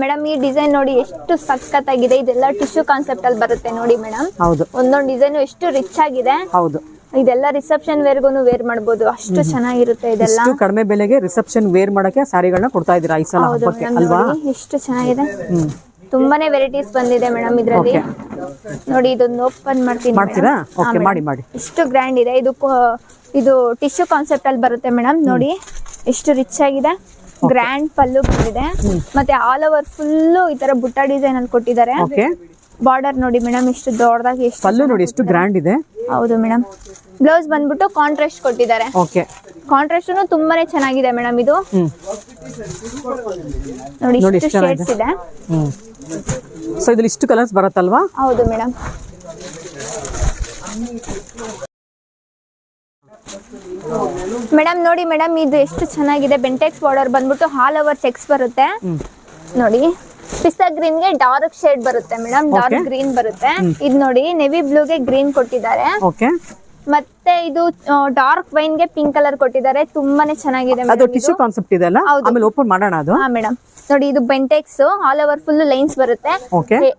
ಮೇಡಮ್ ಈ ಡಿಸೈನ್ ನೋಡಿ ಎಷ್ಟು ಸಖತ್ತಾಗಿದೆ. ಇದೆಲ್ಲ ಟಿಶ್ಯೂ ಕಾನ್ಸೆಪ್ಟ್ ಅಲ್ಲಿ ಬರುತ್ತೆ ನೋಡಿ ಮೇಡಮ್. ಹೌದು, ಒಂದೊಂದು ಡಿಸೈನ್ ಎಷ್ಟು ರಿಚ್ ಆಗಿದೆ. ಹೌದು, ಇದೆಲ್ಲ ರಿಸೆಪ್ಷನ್ ವೇರ್ಗೂನು ವೇರ್ ಮಾಡಬಹುದು, ಅಷ್ಟು ಚೆನ್ನಾಗಿರುತ್ತೆ ಇದೆಲ್ಲ. ಇಷ್ಟು ಕಡಿಮೆ ಬೆಲೆಗೆ ರಿಸೆಪ್ಷನ್ ವೇರ್ ಮಾಡಕ್ಕೆ ಸ್ಯಾರಿಗಳನ್ನ ಕೊಡ್ತಾ ಇದೀರಾ ಈ ಸಲ ಹಬ್ಬಕ್ಕೆ ಅಲ್ವಾ. ಎಷ್ಟು ಚೆನ್ನಾಗಿದೆ, ತುಂಬಾನೇ ವೆರೈಟೀಸ್ ಬಂದಿದೆ ಮೇಡಮ್ ಇದ್ರಲ್ಲಿ ನೋಡಿ. ಇದೊಂದು ಓಪನ್ ಮಾಡ್ತೀರಾ? ಓಕೆ ಮಾಡಿ ಮಾಡಿ. ಎಷ್ಟು ಗ್ರ್ಯಾಂಡ್ ಇದೆ ಇದು. ಇದು ಟಿಶ್ಯೂ ಕಾನ್ಸೆಪ್ಟ್ ಅಲ್ಲಿ ಬರುತ್ತೆ ಮೇಡಮ್ ನೋಡಿ. ಎಷ್ಟು ರಿಚ್ ಆಗಿದೆ, ಗ್ರ್ಯಾಂಡ್ ಪಲ್ಲು ಬಂದಿದೆ. ಮತ್ತೆ ಆಲ್ ಓವರ್ ಫುಲ್ ಈ ತರ ಬುಟ್ಟ ಡಿಸೈನ್ ಅಲ್ಲಿ ಕೊಟ್ಟಿದ್ದಾರೆ. ಬಾರ್ಡರ್ ನೋಡಿ ಮೇಡಮ್ ಎಷ್ಟು ದೊಡ್ಡದಾಗಿ, ಎಷ್ಟು ಪಲ್ಲು ನೋಡಿ ಎಷ್ಟು ಗ್ರ್ಯಾಂಡ್ ಇದೆ. ಹೌದು ಮೇಡಮ್. ಬ್ಲೌಸ್ ಬಂದ್ಬಿಟ್ಟು ಕಾಂಟ್ರಾಸ್ಟ್ ಕೊಟ್ಟಿದ್ದಾರೆ. ಓಕೆ ಕಾಂಟ್ರಾಸ್ಟ್ ತುಂಬಾನೇ ಚೆನ್ನಾಗಿದೆ ಮೇಡಮ್ ಇದು. ನೋಡಿ ಎಷ್ಟು ಶೇಡ್ಸ್ ಇದೆ. ಸೊ ಇದ್ರಲ್ಲಿ ಇಷ್ಟು ಕಲರ್ಸ್ ಬರುತ್ತಲ್ವಾ. ಹೌದು ಮೇಡಮ್. ಮೇಡಮ್ ನೋಡಿ ಮೇಡಮ್ ಇದು ಎಷ್ಟು ಚೆನ್ನಾಗಿದೆ. ಬೆಂಟೆಕ್ಸ್ ಬಾರ್ಡರ್ ಬಂದ್ಬಿಟ್ಟು ಆಲ್ ಓವರ್ ಚೆಕ್ಸ್ ಬರುತ್ತೆ ನೋಡಿ. ಪಿಸ್ತಾ ಗ್ರೀನ್ ಗೆ ಡಾರ್ಕ್ ಶೇಡ್ ಬರುತ್ತೆ ಮೇಡಮ್, ಡಾರ್ಕ್ ಗ್ರೀನ್ ಬರುತ್ತೆ. ಇದು ನೋಡಿ ನೆವಿ ಬ್ಲೂ ಗೆ ಗ್ರೀನ್ ಕೊಟ್ಟಿದ್ದಾರೆ. ಓಕೆ ಮತ್ತೆ ಇದು ಡಾರ್ಕ್ ವೈನ್ ಗೆ ಪಿಂಕ್ ಕಲರ್ ಕೊಟ್ಟಿದ್ದಾರೆ. ತುಂಬಾನೇ ಚೆನ್ನಾಗಿದೆ. ಅದು ಟಿಶ್ಯೂ ಕಾನ್ಸೆಪ್ಟ್ ಇದೆ ಅಲ್ಲ, ಆಮೇಲೆ ಓಪನ್ ಮಾಡೋಣ ಅದು. ಹಾ ಮೇಡಮ್ ನೋಡಿ ಇದು Bentex all over full lines ಬರುತ್ತೆ.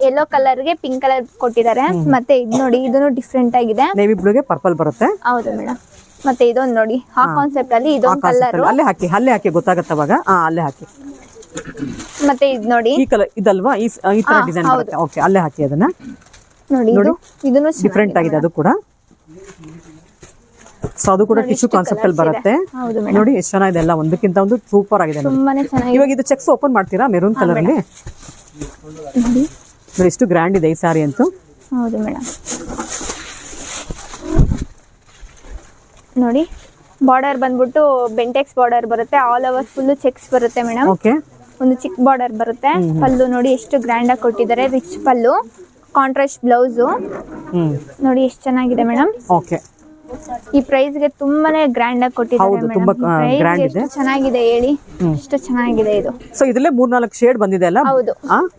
ಯೆಲ್ಲೋ ಕಲರ್ ಗೆ ಪಿಂಕ್ ಕಲರ್ ಕೊಟ್ಟಿದ್ದಾರೆ. ಮತ್ತೆ ಇದು ನೋಡಿ ಇದನ್ನು ಡಿಫ್ರೆಂಟ್ ಆಗಿದೆ. ನೇವಿ ಬ್ಲೂ ಗೆ ಪರ್ಪಲ್ ಬರುತ್ತೆ. ಹೌದು ಮೇಡಮ್. ಮತ್ತೆ ಇದೊಂದು ನೋಡಿ ಆ ಕಾನ್ಸೆಪ್ಟ್ ಅಲ್ಲಿ ಇದೊಂದು ಕಲರ್. ಅಲ್ಲೇ ಹಾಕಿ ಗೊತ್ತಾಗತ್ತೆ ಅವಾಗ. ಅಲ್ಲೇ ಹಾಕಿ. ಮತ್ತೆ ಇದು ನೋಡಿ ಈ ಕಲರ್ ಇದಲ್ವಾ, ಈ ತರ ಡಿಸೈನ್ ಬರುತ್ತೆ. ಓಕೆ ಅಲ್ಲೇ ಹಾಕಿ ಅದನ್ನ ನೋಡಿ. ಇದನ್ನು ಡಿಫ್ರೆಂಟ್ ಆಗಿದೆ ಅದು ಕೂಡ. ಸೊ ಅದು ಕೂಡ ಟಿಶ್ಯೂ ಕಾನ್ಸೆಪ್ಟ್ ಅಲ್ಲಿ ಬರುತ್ತೆ. ಹೌದು ನೋಡಿ ಎಷ್ಟು ಚೆನ್ನಾಗಿದೆ ಎಲ್ಲ, ಒಂದಕ್ಕಿಂತ ಒಂದು ಸೂಪರ್ ಆಗಿದೆ ನೋಡಿ. ತುಂಬಾನೇ ಚೆನ್ನಾಗಿದೆ. ಇವಾಗ ಇದು ಚೆಕ್ಸ್ ಓಪನ್ ಮಾಡ್ತೀರಾ ಮೆರೂನ್ ಕಲರ್ ಅಲ್ಲಿ? ನೋಡಿ ಎಷ್ಟು ಗ್ರ್ಯಾಂಡ್ ಇದೆ ಈ ಸ್ಯಾರಿ ಅಂತೂ. ಹೌದು ಮೇಡಮ್. ನೋಡಿ ಬಾರ್ಡರ್ ಬಂದ್ಬಿಟ್ಟು ಬೆಂಟೆಕ್ಸ್ ಬಾರ್ಡರ್ ಬರುತ್ತೆ, ಆಲ್ ಓವರ್ ಫುಲ್ ಚೆಕ್ಸ್ ಬರುತ್ತೆ ಮೇಡಮ್. ಓಕೆ. ಒಂದು ಚಿಕ್ಕ ಬಾರ್ಡರ್ ಬರುತ್ತೆ. ಪಲ್ಲು ನೋಡಿ ಎಷ್ಟು ಗ್ರ್ಯಾಂಡ್ ಆಗಿ ಕೊಟ್ಟಿದ್ದಾರೆ, ರಿಚ್ ಪಲ್ಲು, ಕಾಂಟ್ರಾಸ್ಟ್ ಬ್ಲೌಸ್ ನೋಡಿ ಎಷ್ಟು ಚೆನ್ನಾಗಿದೆ ಮೇಡಮ್. ಓಕೆ. ಈ ಪ್ರೈಸ್ ಗೆ ತುಂಬಾನೇ ಗ್ರ್ಯಾಂಡ್ ಆಗಿ ಕೊಟ್ಟಿದ್ದಾರೆ ತುಂಬಾ ಮೇಡಮ್. ಗ್ರ್ಯಾಂಡ್ ಇದೆ. ಎಷ್ಟು ಚೆನ್ನಾಗಿದೆ ಹೇಳಿ, ಎಷ್ಟು ಚೆನ್ನಾಗಿದೆ ಇದು. ಸೊ ಇದರಲ್ಲೇ 3-4 ಶೇಡ್ ಬಂದಿದೆ ಅಲ್ಲ? ಹೌದು.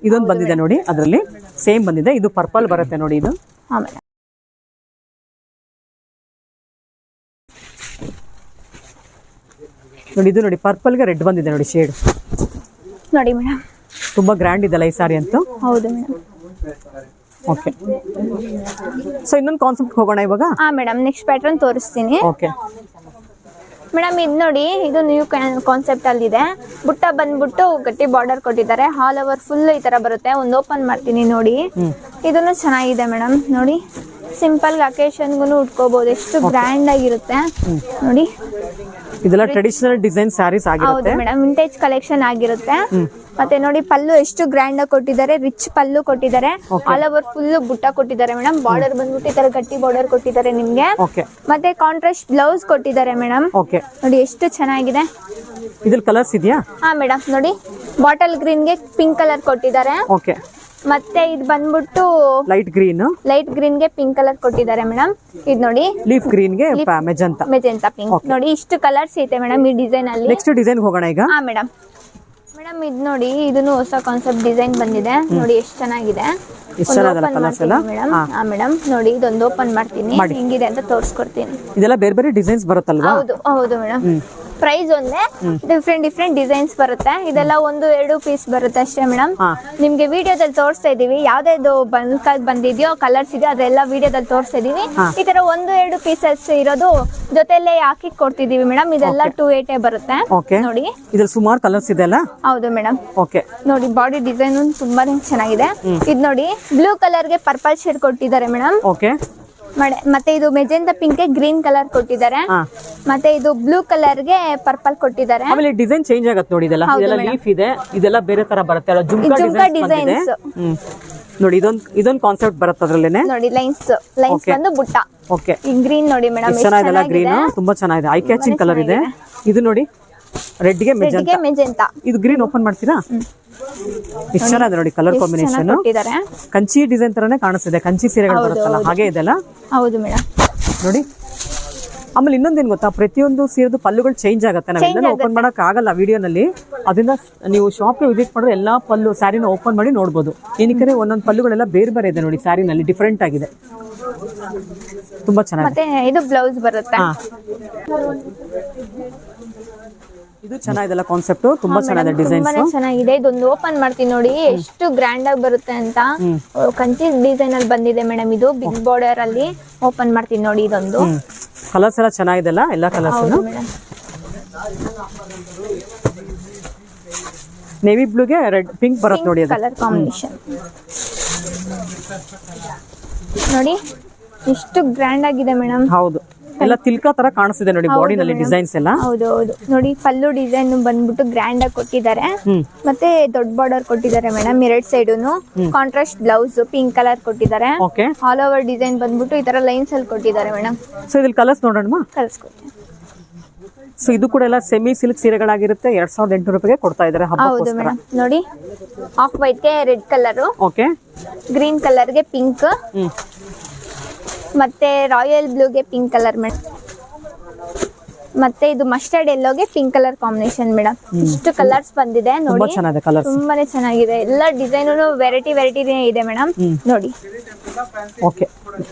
ಇದೊಂದು ಬಂದಿದೆ ನೋಡಿ, ಅದರಲ್ಲಿ ಸೇಮ್ ಬಂದಿದೆ. ಇದು ಪರ್ಪಲ್ ಬರುತ್ತೆ ನೋಡಿ ಇದು. ಹಾ ಮೇಡಮ್. ನೋಡಿ ಇದು ನೋಡಿ ಪರ್ಪಲ್ಗೆ ರೆಡ್ ಬಂದಿದೆ ನೋಡಿ ಶೇಡ್. ನೋಡಿ ಮೇಡಮ್ ತುಂಬಾ ಗ್ರ್ಯಾಂಡ್ ಇದೆಲ್ಲ ಈ ಸಾರಿ ಅಂತೂ. ಹೌದು ಮೇಡಮ್. ಓಕೆ. ಸೊ ಇನ್ನೊಂದು ಕಾನ್ಸೆಪ್ಟ್ ಹೋಗೋಣ ಇವಾಗ. ಹಾ ಮೇಡಮ್, ನೆಕ್ಸ್ಟ್ ಪ್ಯಾಟರ್ನ್ ತೋರಿಸ್ತೀನಿ. ಓಕೆ ಮೇಡಮ್ ಇದು ನೋಡಿ, ಇದು ನ್ಯೂ ಕಾನ್ಸೆಪ್ಟ್ ಅಲ್ಲಿ ಇದೆ. ಬುಟ್ಟ ಬಂದ್ಬಿಟ್ಟು ಗಟ್ಟಿ ಬಾರ್ಡರ್ ಕೊಟ್ಟಿದ್ದಾರೆ, ಆಲ್ ಓವರ್ ಫುಲ್ ಈ ತರ ಬರುತ್ತೆ. ಒಂದು ಓಪನ್ ಮಾಡ್ತೀನಿ ನೋಡಿ, ಇದನ್ನು ಚೆನ್ನಾಗಿದೆ ಮೇಡಮ್. ನೋಡಿ ಸಿಂಪಲ್ ಅಕೇಶನ್ಗೂ ಉಟ್ಕೋಬಹುದು, ಎಷ್ಟು ಗ್ರ್ಯಾಂಡ್ ಆಗಿರುತ್ತೆ ನೋಡಿ. ಇದೆಲ್ಲ ಟ್ರೆಡಿಷನಲ್ ಡಿಸೈನ್ ಸ್ಯಾರೀಸ್ ಆಗಿರುತ್ತೆ. ಹೌದು ಮೇಡಮ್, ವಿಂಟೇಜ್ ಕಲೆಕ್ಷನ್ ಆಗಿರುತ್ತೆ. ಮತ್ತೆ ನೋಡಿ ಪಲ್ಲು ಎಷ್ಟು ಗ್ರ್ಯಾಂಡ್ ಆಗಿ ಕೊಟ್ಟಿದ್ದಾರೆ, ರಿಚ್ ಪಲ್ಲು ಕೊಟ್ಟಿದ್ದಾರೆ, ಆಲ್ ಓವರ್ ಫುಲ್ ಬುಟ್ಟ ಕೊಟ್ಟಿದ್ದಾರೆ ಮೇಡಮ್. ಬಾರ್ಡರ್ ಬಂದ್ಬಿಟ್ಟು ಈ ತರ ಗಟ್ಟಿ ಬಾರ್ಡರ್ ಕೊಟ್ಟಿದ್ದಾರೆ ನಿಮ್ಗೆ. ಮತ್ತೆ ಕಾಂಟ್ರಾಸ್ಟ್ ಬ್ಲೌಸ್ ಕೊಟ್ಟಿದ್ದಾರೆ ಮೇಡಮ್. ನೋಡಿ ಎಷ್ಟು ಚೆನ್ನಾಗಿದೆ. ಇದ್ರಲ್ಲಿ ಕಲರ್ಸ್ ಇದೆಯಾ? ಹಾ ಮೇಡಮ್, ನೋಡಿ ಬಾಟಲ್ ಗ್ರೀನ್ ಗೆ ಪಿಂಕ್ ಕಲರ್ ಕೊಟ್ಟಿದ್ದಾರೆ. ಓಕೆ. ಮತ್ತೆ ಇದು ಬಂದ್ಬಿಟ್ಟು ಲೈಟ್ ಗ್ರೀನ್ ಗೆ ಪಿಂಕ್ ಕಲರ್ ಕೊಟ್ಟಿದ್ದಾರೆ ಮೇಡಮ್. ಇದು ನೋಡಿ ಲೀಫ್ ಗ್ರೀನ್ ಗೆ ಮೆಜೆಂಟಾ ಪಿಂಕ್. ನೋಡಿ ಇಷ್ಟು ಕಲರ್ಸ್ ಐತೆ ಮೇಡಮ್ ಈ ಡಿಸೈನ್ ಅಲ್ಲಿ. ನೆಕ್ಸ್ಟ್ ಡಿಸೈನ್ ಹೋಗೋಣ ಈಗ. ಹಾ ಮೇಡಮ್. ಮೇಡಮ್ ಇದು ನೋಡಿ, ಇದನ್ನು ಹೊಸ ಕಾನ್ಸೆಪ್ಟ್ ಡಿಸೈನ್ ಬಂದಿದೆ. ನೋಡಿ ಎಷ್ಟು ಚೆನ್ನಾಗಿದೆ. ಮೇಡಮ್ ಹಾ ಮೇಡಮ್, ನೋಡಿ ಇದೊಂದು ಓಪನ್ ಮಾಡ್ತೀನಿ, ಹೆಂಗಿದೆ ಅಂತ ತೋರಿಸ್ಕೊಡ್ತೀನಿ. ಇದೆಲ್ಲ ಬೇರೆ ಬೇರೆ ಡಿಸೈನ್ಸ್ ಬರುತ್ತಲ್ವಾ? ಹೌದು ಹೌದು ಮೇಡಮ್. ಪ್ರೈಸ್ ಒಂದೇ, ಡಿಫ್ರೆಂಟ್ ಡಿಸೈನ್ಸ್ ಬರುತ್ತೆ. ಇದೆಲ್ಲ 1-2 ಪೀಸ್ ಬರುತ್ತೆ ಅಷ್ಟೇ ಮೇಡಮ್. ನಿಮ್ಗೆ ವಿಡಿಯೋದಲ್ಲಿ ತೋರಿಸ್ತಾ ಇದೀವಿ, ಯಾವ್ದಾದ್ರು ಬಂದಿದ್ಯೋ ಕಲರ್ಸ್ ಇದೆಯೋ ಅದೆಲ್ಲ ವಿಡಿಯೋದಲ್ಲಿ ತೋರಿಸ್ತಾ ಇದೀವಿ. ಈ ತರ 1-2 ಪೀಸಸ್ ಇರೋದು ಜೊತೆಲೆ ಹಾಕಿ ಕೊಡ್ತಿದೀವಿ ಮೇಡಮ್. ಇದೆಲ್ಲ 280 ಬರುತ್ತೆ ನೋಡಿ. ಇದ್ರಲ್ಲಿ ಸುಮಾರು ಕಲರ್ಸ್ ಇದೆ ಅಲ್ಲ? ಹೌದು ಮೇಡಮ್. ಓಕೆ. ನೋಡಿ ಬಾಡಿ ಡಿಸೈನ್ ತುಂಬಾನೇ ಚೆನ್ನಾಗಿದೆ. ಇದು ನೋಡಿ ಬ್ಲೂ ಕಲರ್ ಗೆ ಪರ್ಪಲ್ ಶೇಡ್ ಕೊಟ್ಟಿದ್ದಾರೆ ಮೇಡಮ್. ಓಕೆ. ಮತ್ತೆ ಇದು ಮೆಜೆಂಟಾ ಪಿಂಕ್ ಗೆ ಗ್ರೀನ್ ಕಲರ್ ಕೊಟ್ಟಿದ್ದಾರೆ. ಮತ್ತೆ ಇದು ಬ್ಲೂ ಕಲರ್ ಗೆ ಪರ್ಪಲ್ ಕೊಟ್ಟಿದ್ದಾರೆ. ಆಮೇಲೆ ಡಿಸೈನ್ ಚೇಂಜ್ ಆಗುತ್ತೆ ನೋಡಿ. ಇದೆಲ್ಲ ಲೀಫ್ ಇದೆ, ಇದೆಲ್ಲ ಬೇರೆ ತರ ಬರುತ್ತೆ ಅಲ್ಲ, ಜುಮ್ಕಾ ಡಿಸೈನ್ಸ್. ನೋಡಿ ಇದೊಂದು ಕಾನ್ಸೆಪ್ಟ್ ಬರುತ್ತೆ ಅದರಲ್ಲೇನೆ. ನೋಡಿ ಲೈನ್ಸ್ ಬಂದು ಬುಟ್ಟ. ಓಕೆ. ಈ ಗ್ರೀನ್ ನೋಡಿ ಮೇಡಮ್, ಚೆನ್ನಾಗಿದೆ ಗ್ರೀನ್, ತುಂಬಾ ಚೆನ್ನಾಗಿದೆ, ಐ ಕ್ಯಾಚಿಂಗ್ ಕಲರ್ ಇದೆ. ಇದು ನೋಡಿ ರೆಡ್ ಗೆ ಮೆಜೆಂಟಾ. ಇದು ಗ್ರೀನ್ ಓಪನ್ ಮಾಡ್ತೀರಾ? ಇಷ್ಟು ಚೆನ್ನಾಗಿದೆ ನೋಡಿ ಕಲರ್ ಕಾಂಬಿನೇಷನ್. ಕಂಚಿ ಡಿಸೈನ್ ತರನೇ ಕಾಣಿಸ್ತಿದೆ, ಕಂಚಿ ಸೀರೆಗಳು ಬರುತ್ತಲ್ಲ ಹಾಗೆ ಇದೆಲ್ಲ. ಹೌದು ಮೇಡಮ್. ನೋಡಿ ಆಮೇಲೆ ಇನ್ನೊಂದೇನು ಗೊತ್ತಾ, ಪ್ರತಿಯೊಂದು ಸೀರೆದು ಪಲ್ಲುಗಳು ಚೇಂಜ್ ಆಗುತ್ತೆ. ನಾವೆಲ್ಲ ಓಪನ್ ಮಾಡಕ್ ಆಗಲ್ಲ ವಿಡಿಯೋನಲ್ಲಿ. ಅದನ್ನ ನೀವು ಶಾಪ್ಗೆ ವಿಸಿಟ್ ಮಾಡಿದ್ರೆ ಎಲ್ಲಾ ಪಲ್ಲು ಸ್ಯಾರಿನ ಓಪನ್ ಮಾಡಿ ನೋಡ್ಬೋದು. ಏನಕ್ಕೆ ಒಂದೊಂದು ಪಲ್ಲುಗಳೆಲ್ಲ ಬೇರೆ ಬೇರೆ ಇದೆ ನೋಡಿ, ಸ್ಯಾರಿನಲ್ಲಿ ಡಿಫ್ರೆಂಟ್ ಆಗಿದೆ, ತುಂಬಾ ಚೆನ್ನಾಗಿದೆ. ಮತ್ತೆ ಇದು ಬ್ಲೌಸ್ ಬರುತ್ತೆ. ಇದು ಚೆನ್ನಾಗಿದೆಲ್ಲ ಕಾನ್ಸೆಪ್ಟ್, ತುಂಬಾ ಚೆನ್ನಾಗಿದೆ ಡಿಸೈನ್, ಚೆನ್ನಾಗಿದೆ. ಇದೊಂದು ಓಪನ್ ಮಾಡ್ತೀನಿ ನೋಡಿ, ಎಷ್ಟು ಗ್ರ್ಯಾಂಡ್ ಆಗಿ ಬರುತ್ತೆ ಅಂತ. ಕಂಚಿ ಡಿಸೈನ್ ಅಲ್ಲಿ ಬಂದಿದೆ ಮೇಡಮ್. ಇದು ಬಿಗ್ ಬಾರ್ಡರ್ ಅಲ್ಲಿ ಓಪನ್ ಮಾಡ್ತೀನಿ ನೋಡಿ. ಇದೊಂದು ಕಲರ್ಸ್ ಎಲ್ಲ ಚೆನ್ನಾಗಿದೆಲ್ಲ, ಎಲ್ಲ ಕಲರ್ಸ್. ನೇವಿ ಬ್ಲೂಗೆ ರೆಡ್ ಪಿಂಕ್ ಬರುತ್ತೆ ನೋಡಿ, ಕಲರ್ ಕಾಂಬಿನೇಷನ್ ನೋಡಿ ಎಷ್ಟು ಗ್ರ್ಯಾಂಡ್ ಆಗಿದೆ ಮೇಡಮ್. ಹೌದು, ಎಲ್ಲ ತಿಲ್ಕಾ ತರ ಕಾಣಿಸ್ತಿದೆ ನೋಡಿ ಬಾಡಿನಲ್ಲಿ ಡಿಸೈನ್ಸ್ ಎಲ್ಲ. ಹೌದು ಹೌದು. ನೋಡಿ ಪಲ್ಲು ಡಿಸೈನ್ ಬಂದ್ಬಿಟ್ಟು ಗ್ರ್ಯಾಂಡ್ ಆಗಿ ಕೊಟ್ಟಿದ್ದಾರೆ. ಮತ್ತೆ ದೊಡ್ಡ ಬಾರ್ಡರ್ ಕೊಟ್ಟಿದ್ದಾರೆ ಮೇಡಮ್, 2 ಸೈಡುನು. ಕಾಂಟ್ರಾಸ್ಟ್ ಬ್ಲೌಸ್ ಪಿಂಕ್ ಕಲರ್ ಕೊಟ್ಟಿದ್ದಾರೆ. ಆಲ್ ಓವರ್ ಡಿಸೈನ್ ಬಂದ್ಬಿಟ್ಟು ಈ ತರ ಲೈನ್ಸ್ ಅಲ್ಲಿ ಕೊಟ್ಟಿದ್ದಾರೆ ಮೇಡಮ್. ಸೊ ಇದ್ರಲ್ಲಿ ಕಲರ್ಸ್ ನೋಡೋಣ, ಕಳ್ಸ್ಕೊಡ್ತೀನಿ. ಸೊ ಇದು ಕೂಡ ಎಲ್ಲ ಸೆಮಿ ಸಿಲ್ಕ್ ಸೀರೆಗಳಾಗಿರುತ್ತೆ. 2800 ರೂಪಾಯಿಗೆ ಕೊಡ್ತಾ ಇದ್ದಾರೆ. ಹೌದು ಮೇಡಮ್. ನೋಡಿ ಆಫ್ ವೈಟ್ ಗೆ red colour, okay, green colour ಗೆ ಪಿಂಕ್, ಮತ್ತೆ ರಾಯಲ್ ಬ್ಲೂಗೆ ಪಿಂಕ್ ಕಲರ್ ಮೇಡಮ್. ಮತ್ತೆ ಇದು ಮಸ್ಟರ್ಡ್ ಎಲ್ಲೋಗೆ ಪಿಂಕ್ ಕಲರ್ ಕಾಂಬಿನೇಷನ್ ಮೇಡಮ್. ಇಷ್ಟು ಕಲರ್ಸ್ ಬಂದಿದೆ ನೋಡಿ, ತುಂಬಾನೇ ಚೆನ್ನಾಗಿದೆ. ಎಲ್ಲ ಡಿಸೈನ್ ವೆರೈಟಿ ಇದೆ ಮೇಡಮ್. ನೋಡಿ ಓಕೆ,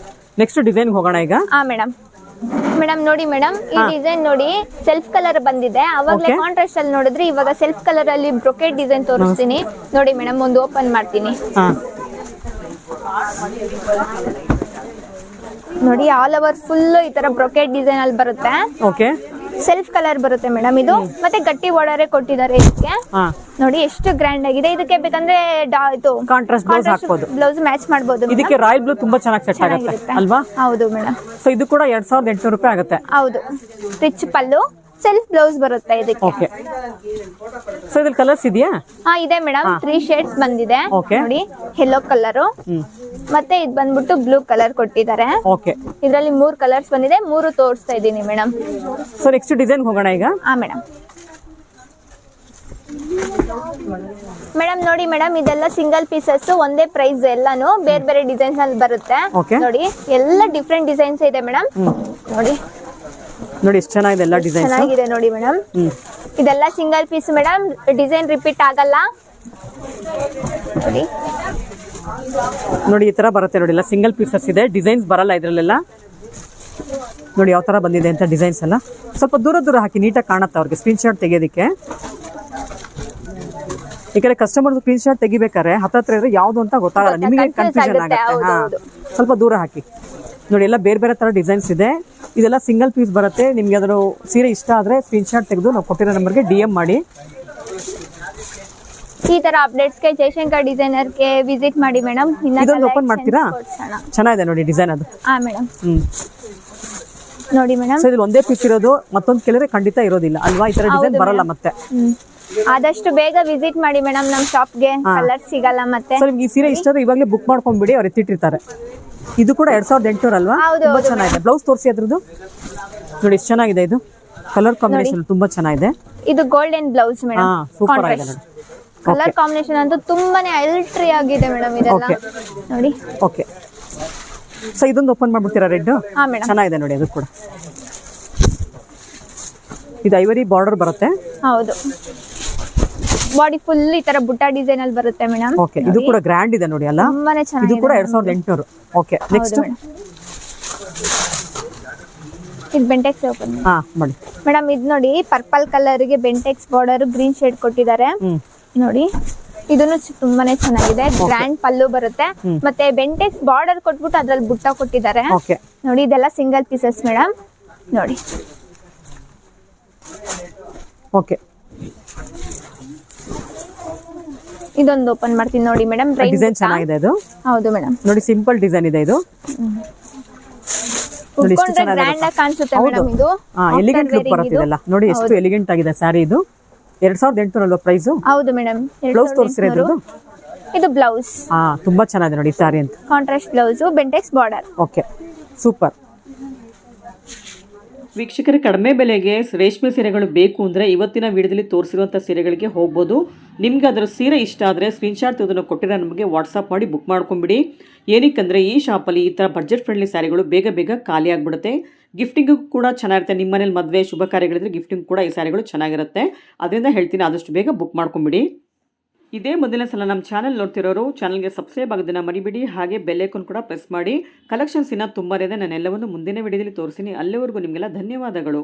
ನೆಕ್ಸ್ಟ್ ಡಿಸೈನ್ ಹೋಗೋಣ ಈಗ. ಹಾ ಮೇಡಮ್. ಮೇಡಮ್ ನೋಡಿ ಮೇಡಮ್, ಈ ಡಿಸೈನ್ ನೋಡಿ ಸೆಲ್ಫ್ ಕಲರ್ ಬಂದಿದೆ. ಅವಾಗಲೇ ಕಾಂಟ್ರಾಸ್ಟ್ ಅಲ್ಲಿ ನೋಡಿದ್ರೆ, ಇವಾಗ ಸೆಲ್ಫ್ ಕಲರ್ ಅಲ್ಲಿ ಬ್ರೊಕೆಟ್ ಡಿಸೈನ್ ತೋರಿಸ್ತೀನಿ ನೋಡಿ ಮೇಡಮ್. ಒಂದು ಓಪನ್ ಮಾಡ್ತೀನಿ ನೋಡಿ. ಆಲ್ ಓವರ್ ಫುಲ್ ಈ ತರ ಬ್ರೊಕೆಟ್ ಡಿಸೈನ್ ಅಲ್ಲಿ ಬರುತ್ತೆ. ಓಕೆ. ಸೆಲ್ಫ್ ಕಲರ್ ಬರುತ್ತೆ ಮೇಡಮ್ ಇದು, ಮತ್ತೆ ಗಟ್ಟಿ ಬಾರ್ಡರ್ ಕೊಟ್ಟಿದ್ದಾರೆ ಇದಕ್ಕೆ. ಹಾ ನೋಡಿ ಎಷ್ಟು ಗ್ರ್ಯಾಂಡ್ ಆಗಿದೆ. ಇದಕ್ಕೆ ಬೇಕಂದ್ರೆ ಇದು ಕಾಂಟ್ರಾಸ್ಟ್ ಬ್ಲೌಸ್ ಹಾಕ್ಬೋದು. ಬ್ಲೌಸ್ ಮ್ಯಾಚ್ ಮಾಡಬಹುದು. ಇದಕ್ಕೆ ರಾಯಲ್ ಬ್ಲೂ ತುಂಬಾ ಚೆನ್ನಾಗಿ ಸೆಟ್ ಆಗುತ್ತೆ ಅಲ್ವಾ? ಹೌದು ಮೇಡಮ್. ಸೊ ಇದು ಕೂಡ 2800 ರೂಪಾಯಿ ಆಗುತ್ತೆ. ಹೌದು, ರಿಚ್ ಪಲ್ಲು, ಸೆಲ್ಫ್ ಬ್ಲೌಸ್ ಬರುತ್ತೆ ಇದಕ್ಕೆ. ಓಕೆ. ಸೊ ಇದ್ರಲ್ಲಿ ಕಲರ್ಸ್ ಇದೆಯಾ? ಹಾ ಇದೆ ಮೇಡಮ್, 3 ಶೇಡ್ಸ್ ಬಂದಿದೆ. Okay. ನೋಡಿ ಯೆಲ್ಲೋ ಕಲರ್, ಮತ್ತೆ ಇದು ಬಂದ್ಬಿಟ್ಟು ಬ್ಲೂ ಕಲರ್ ಕೊಟ್ಟಿದ್ದಾರೆ. ಓಕೆ. ಇದರಲ್ಲಿ 3 ಕಲರ್ಸ್ ಬಂದಿದೆ, 3 ತೋರಿಸ್ತಾ ಇದ್ದೀನಿ ಮೇಡಮ್. ಸೊ ನೆಕ್ಸ್ಟ್ ಡಿಸೈನ್ ಹೋಗೋಣ ಈಗ. ಹಾ ಮೇಡಮ್. ಮೇಡಮ್ ನೋಡಿ ಮೇಡಮ್, ಇದೆಲ್ಲ ಸಿಂಗಲ್ ಪೀಸಸ್, ಒಂದೇ ಪ್ರೈಸ್. ಎಲ್ಲಾನು ಬೇರೆ ಬೇರೆ ಡಿಸೈನ್ಸ್ ಅಲ್ಲಿ ಬರುತ್ತೆ. Okay. ನೋಡಿ ಎಲ್ಲ ಡಿಫ್ರೆಂಟ್ ಡಿಸೈನ್ಸ್ ಇದೆ ಮೇಡಮ್. ನೋಡಿ ನೋಡಿ ಎಷ್ಟು ಚೆನ್ನಾಗಿದೆ ಎಲ್ಲ ಡಿಸೈನ್ಸ್. ಚೆನ್ನಾಗಿದೆ ನೋಡಿ ಮೇಡಮ್. ಇದೆಲ್ಲ single piece madam, design repeat ಆಗಲ್ಲ. ನೋಡಿ ನೋಡಿ ಈ ತರ ಬರುತ್ತೆ ನೋಡಿ, ಎಲ್ಲ ಸಿಂಗಲ್ ಪೀಸಸ್ ಇದೆ, ಡಿಸೈನ್ಸ್ ಬರಲ್ಲ ಇದ್ರಲ್ಲೆಲ್ಲ. ನೋಡಿ ಯಾವ ತರ ಬಂದಿದೆ ಅಂತ ಡಿಸೈನ್ಸ್ ಎಲ್ಲ. ಸ್ವಲ್ಪ ದೂರ ದೂರ ಹಾಕಿ ನೀಟಾಗಿ ಕಾಣುತ್ತೆ ಅವ್ರಿಗೆ ಸ್ಕ್ರೀನ್ ಶಾಟ್ ತೆಗೆಯೋದಕ್ಕೆ. ಈ ಕಡೆ ಕಸ್ಟಮರ್ ಸ್ಕ್ರೀನ್ ಶಾಟ್ ತೆಗಿಬೇಕಾದ್ರೆ ಹತ್ರ ಇದ್ರೆ ಯಾವ್ದು ಅಂತ ಗೊತ್ತಾಗಲ್ಲ, ನಿಮಗೆ ಕನ್ಫ್ಯೂಷನ್ ಆಗುತ್ತೆ. ಹಾ, ಸ್ವಲ್ಪ ದೂರ ಹಾಕಿ. ನೋಡಿ ಎಲ್ಲ ಬೇರೆ ಬೇರೆ ತರ ಡಿಸೈನ್ಸ್ ಇದೆ. ಇದೆಲ್ಲ ಸಿಂಗಲ್ ಪೀಸ್ ಬರುತ್ತೆ. ನಿಮ್ಗೆ ಅದ್ರ ಸೀರೆ ಇಷ್ಟ ಆದ್ರೆ ಸ್ಕ್ರೀನ್ ಶಾಟ್ ತೆಗೆದು ನಾವು ಕೊಟ್ಟಿರೋ ನಂಬರ್ಗೆ DM ಮಾಡಿ. ಈ ತರ ಅಪ್ಡೇಟ್ಸ್ಗೆ ಜಯಶಂಕರ್ ಡಿಸೈನರ್ಗೆ ವಿಸಿಟ್ ಮಾಡಿ ಮೇಡಮ್. ಇದೊಂದು ಓಪನ್ ಮಾಡ್ತೀರಾ? ಚೆನ್ನಾಗಿದೆ ನೋಡಿ ಡಿಸೈನ್ ಅದು. ಹಾ ಮೇಡಮ್. ನೋಡಿ ಮೇಡಮ್, ಸೊ ಇದ್ರಲ್ಲಿ ಒಂದೇ ಪೀಸ್ ಇರೋದು, ಮತ್ತೊಂದು ಕೇಳಿದ್ರೆ ಖಂಡಿತ ಇರೋದಿಲ್ಲ ಅಲ್ವಾ? ಈ ತರ ಡಿಸೈನ್ ಬರಲ್ಲ ಮತ್ತೆ. ಆದಷ್ಟು ಬೇಗ ವಿಸಿಟ್ ಮಾಡಿ ಮೇಡಮ್ ನಮ್ಮ ಶಾಪ್ಗೆ. ಕಲರ್ ಸಿಗಲ್ಲ ಮತ್ತೆ. ಸೊ ನಿಮ್ಗೆ ಈ ಸೀರೆ ಇಷ್ಟ ಆದ್ರೆ ಇವಾಗಲೇ ಬುಕ್ ಮಾಡ್ಕೊಂಡ್ಬಿಡಿ, ಅವ್ರು ಎತ್ತಿಟ್ಟಿರ್ತಾರೆ. ಇದು ಕೂಡ 2800 ಅಲ್ವಾ? ತುಂಬಾ ಚೆನ್ನಾಗಿದೆ. ಬ್ಲೌಸ್ ತೋರಿಸಿ ಅದ್ರದ್ದು. ನೋಡಿ ಎಷ್ಟು ಚೆನ್ನಾಗಿದೆ ಇದು, ಕಲರ್ ಕಾಂಬಿನೇಷನ್ ತುಂಬಾ ಚೆನ್ನಾಗಿದೆ. ಇದು ಗೋಲ್ಡನ್ ಬ್ಲೌಸ್ ಮೇಡಮ್. ಸೂಪರ್ ಆಗಿದೆ ನೋಡಿ. ಕಲರ್ ಕಾಂಬಿನೇಷನ್ ಅಂತೂ ತುಂಬಾನೇ ಅಲ್ಟ್ರಿ ಆಗಿದೆ ಮೇಡಮ್ ಇದೆಲ್ಲ. ನೋಡಿ ಓಕೆ. ಸೊ ಇದೊಂದು ಓಪನ್ ಮಾಡ್ಬಿಡ್ತೀರಾ? ರೆಡ್ ಹಾ ಮೇಡಮ್. ಚೆನ್ನಾಗಿದೆ ನೋಡಿ ಅದು ಕೂಡ. ಇದು ಐವರಿ ಬಾರ್ಡರ್ ಬರುತ್ತೆ. ಹೌದು, ಬಾಡಿ ಫುಲ್ ಈ ತರ ಬುಟ್ಟ ಡಿಸೈನ್ ಅಲ್ಲಿ ಬರುತ್ತೆ ಮೇಡಮ್. ಓಕೆ. ಇದು ಕೂಡ ಗ್ರ್ಯಾಂಡ್ ಇದೆ ನೋಡಿ ಅಲ್ಲ? ತುಂಬಾನೇ ಇದು ಚೆನ್ನಾಗಿದೆ. ಕೂಡ 2800. ಓಕೆ. ನೆಕ್ಸ್ಟ್ ಇದು ಬೆಂಟೆಕ್ಸ್ ಓಪನ್ ಮಾಡಿ ಮೇಡಮ್. ಇದು ನೋಡಿ ಪರ್ಪಲ್ ಕಲರ್ ಗೆ ಬೆಂಟೆಕ್ಸ್ ಬಾರ್ಡರ್ ಗ್ರೀನ್ ಶೇಡ್ ಕೊಟ್ಟಿದ್ದಾರೆ. ನೋಡಿ ಇದನ್ನು ತುಂಬಾನೇ ಚೆನ್ನಾಗಿದೆ. ಗ್ರ್ಯಾಂಡ್ ಪಲ್ಲು ಬರುತ್ತೆ, ಮತ್ತೆ ಬೆಂಟೆಕ್ಸ್ ಬಾರ್ಡರ್ ಕೊಟ್ಬಿಟ್ಟು ಅದ್ರಲ್ಲಿ ಬುಟ್ಟ ಕೊಟ್ಟಿದ್ದಾರೆ. ಓಕೆ. ನೋಡಿ ಇದೆಲ್ಲ ಸಿಂಗಲ್ ಪೀಸಸ್ ಮೇಡಮ್. ನೋಡಿ ಓಕೆ. ಇದೊಂದು ಓಪನ್ ಮಾಡ್ತೀನಿ ನೋಡಿ ಮೇಡಮ್. ಡಿಸೈನ್ ಚೆನ್ನಾಗಿದೆ ಇದು. ಹೌದು ಮೇಡಮ್. ನೋಡಿ ಸಿಂಪಲ್ ಡಿಸೈನ್ ಇದೆ ಇದು. ನೋಡಿ ಎಷ್ಟು ಚೆನ್ನಾಗಿದೆ. ಗ್ರ್ಯಾಂಡ್ ಆಗಿ ಕಾಣಿಸುತ್ತೆ ಮೇಡಮ್ ಇದು. ಎಲಿಗೆಂಟ್ ಲುಕ್ ಬರುತ್ತೆ ಇದೆಲ್ಲ. ನೋಡಿ ಎಷ್ಟು ಎಲಿಗೆಂಟ್ ಆಗಿದೆ ಸ್ಯಾರಿ ಇದು. 2800 ಅಲ್ವಾ ಪ್ರೈಸ್? ಹೌದು ಮೇಡಮ್. ಬ್ಲೌಸ್ ತೋರಿಸಿದ್ರೆ ಇದು ಬ್ಲೌಸ್. ತುಂಬಾ ಚೆನ್ನಾಗಿದೆ ನೋಡಿ ಸ್ಯಾರಿ ಅಂತ. Contrast blouse, Bentex border. Okay, super. ವೀಕ್ಷಕರೇ, ಕಡಿಮೆ ಬೆಲೆಗೆ ರೇಷ್ಮೆ ಸೀರೆಗಳು ಬೇಕು ಅಂದರೆ ಇವತ್ತಿನ ವಿಡಿಯೋದಲ್ಲಿ ತೋರಿಸಿರುವಂಥ ಸೀರೆಗಳಿಗೆ ಹೋಗ್ಬೋದು. ನಿಮ್ಗೆ ಅದರ ಸೀರೆ ಇಷ್ಟ ಆದರೆ ಸ್ಕ್ರೀನ್ಶಾಟ್ ತೆಗೆದು ಕೊಟ್ಟಿರೋ ನಮಗೆ ವಾಟ್ಸಪ್ ಮಾಡಿ ಬುಕ್ ಮಾಡ್ಕೊಂಬಿಡಿ. ಏನಕ್ಕಂದರೆ ಈ ಶಾಪಲ್ಲಿ ಈ ಥರ ಬಡ್ಜೆಟ್ ಫ್ರೆಂಡ್ಲಿ ಸ್ಯಾರಿಗಳು ಬೇಗ ಬೇಗ ಖಾಲಿ ಆಗಿಬಿಡುತ್ತೆ. ಗಿಫ್ಟಿಂಗು ಕೂಡ ಚೆನ್ನಾಗಿರುತ್ತೆ. ನಿಮ್ಮ ಮನೇಲಿ ಮದುವೆ ಶುಭ ಕಾರ್ಯಗಳಿದ್ರೆ ಗಿಫ್ಟಿಂಗ್ ಕೂಡ ಈ ಸ್ಯಾರಿಗಳು ಚೆನ್ನಾಗಿರುತ್ತೆ. ಅದರಿಂದ ಹೇಳ್ತೀನಿ, ಆದಷ್ಟು ಬೇಗ ಬುಕ್ ಮಾಡ್ಕೊಂಬಿಡಿ. ಇದೇ ಮೊದಲನೇ ಸಲ ನಮ್ಮ ಚಾನಲ್ ನೋಡ್ತಿರೋರು ಚಾನಲ್ಗೆ ಸಬ್ಸ್ಕ್ರೈಬ್ ಆಗೋದನ್ನು ಮರಿಬೇಡಿ. ಹಾಗೆ ಬೆಲ್ ಐಕಾನ್ ಕೂಡ ಪ್ರೆಸ್ ಮಾಡಿ. ಕಲೆಕ್ಷನ್ಸ್ ಇನ್ನೂ ತುಂಬಾ ಇದೆ, ನಾನು ಎಲ್ಲವನ್ನು ಮುಂದಿನ ವಿಡಿಯೋದಲ್ಲಿ ತೋರಿಸ್ತೀನಿ. ಅಲ್ಲಿವರೆಗೂ ನಿಮಗೆಲ್ಲ ಧನ್ಯವಾದಗಳು.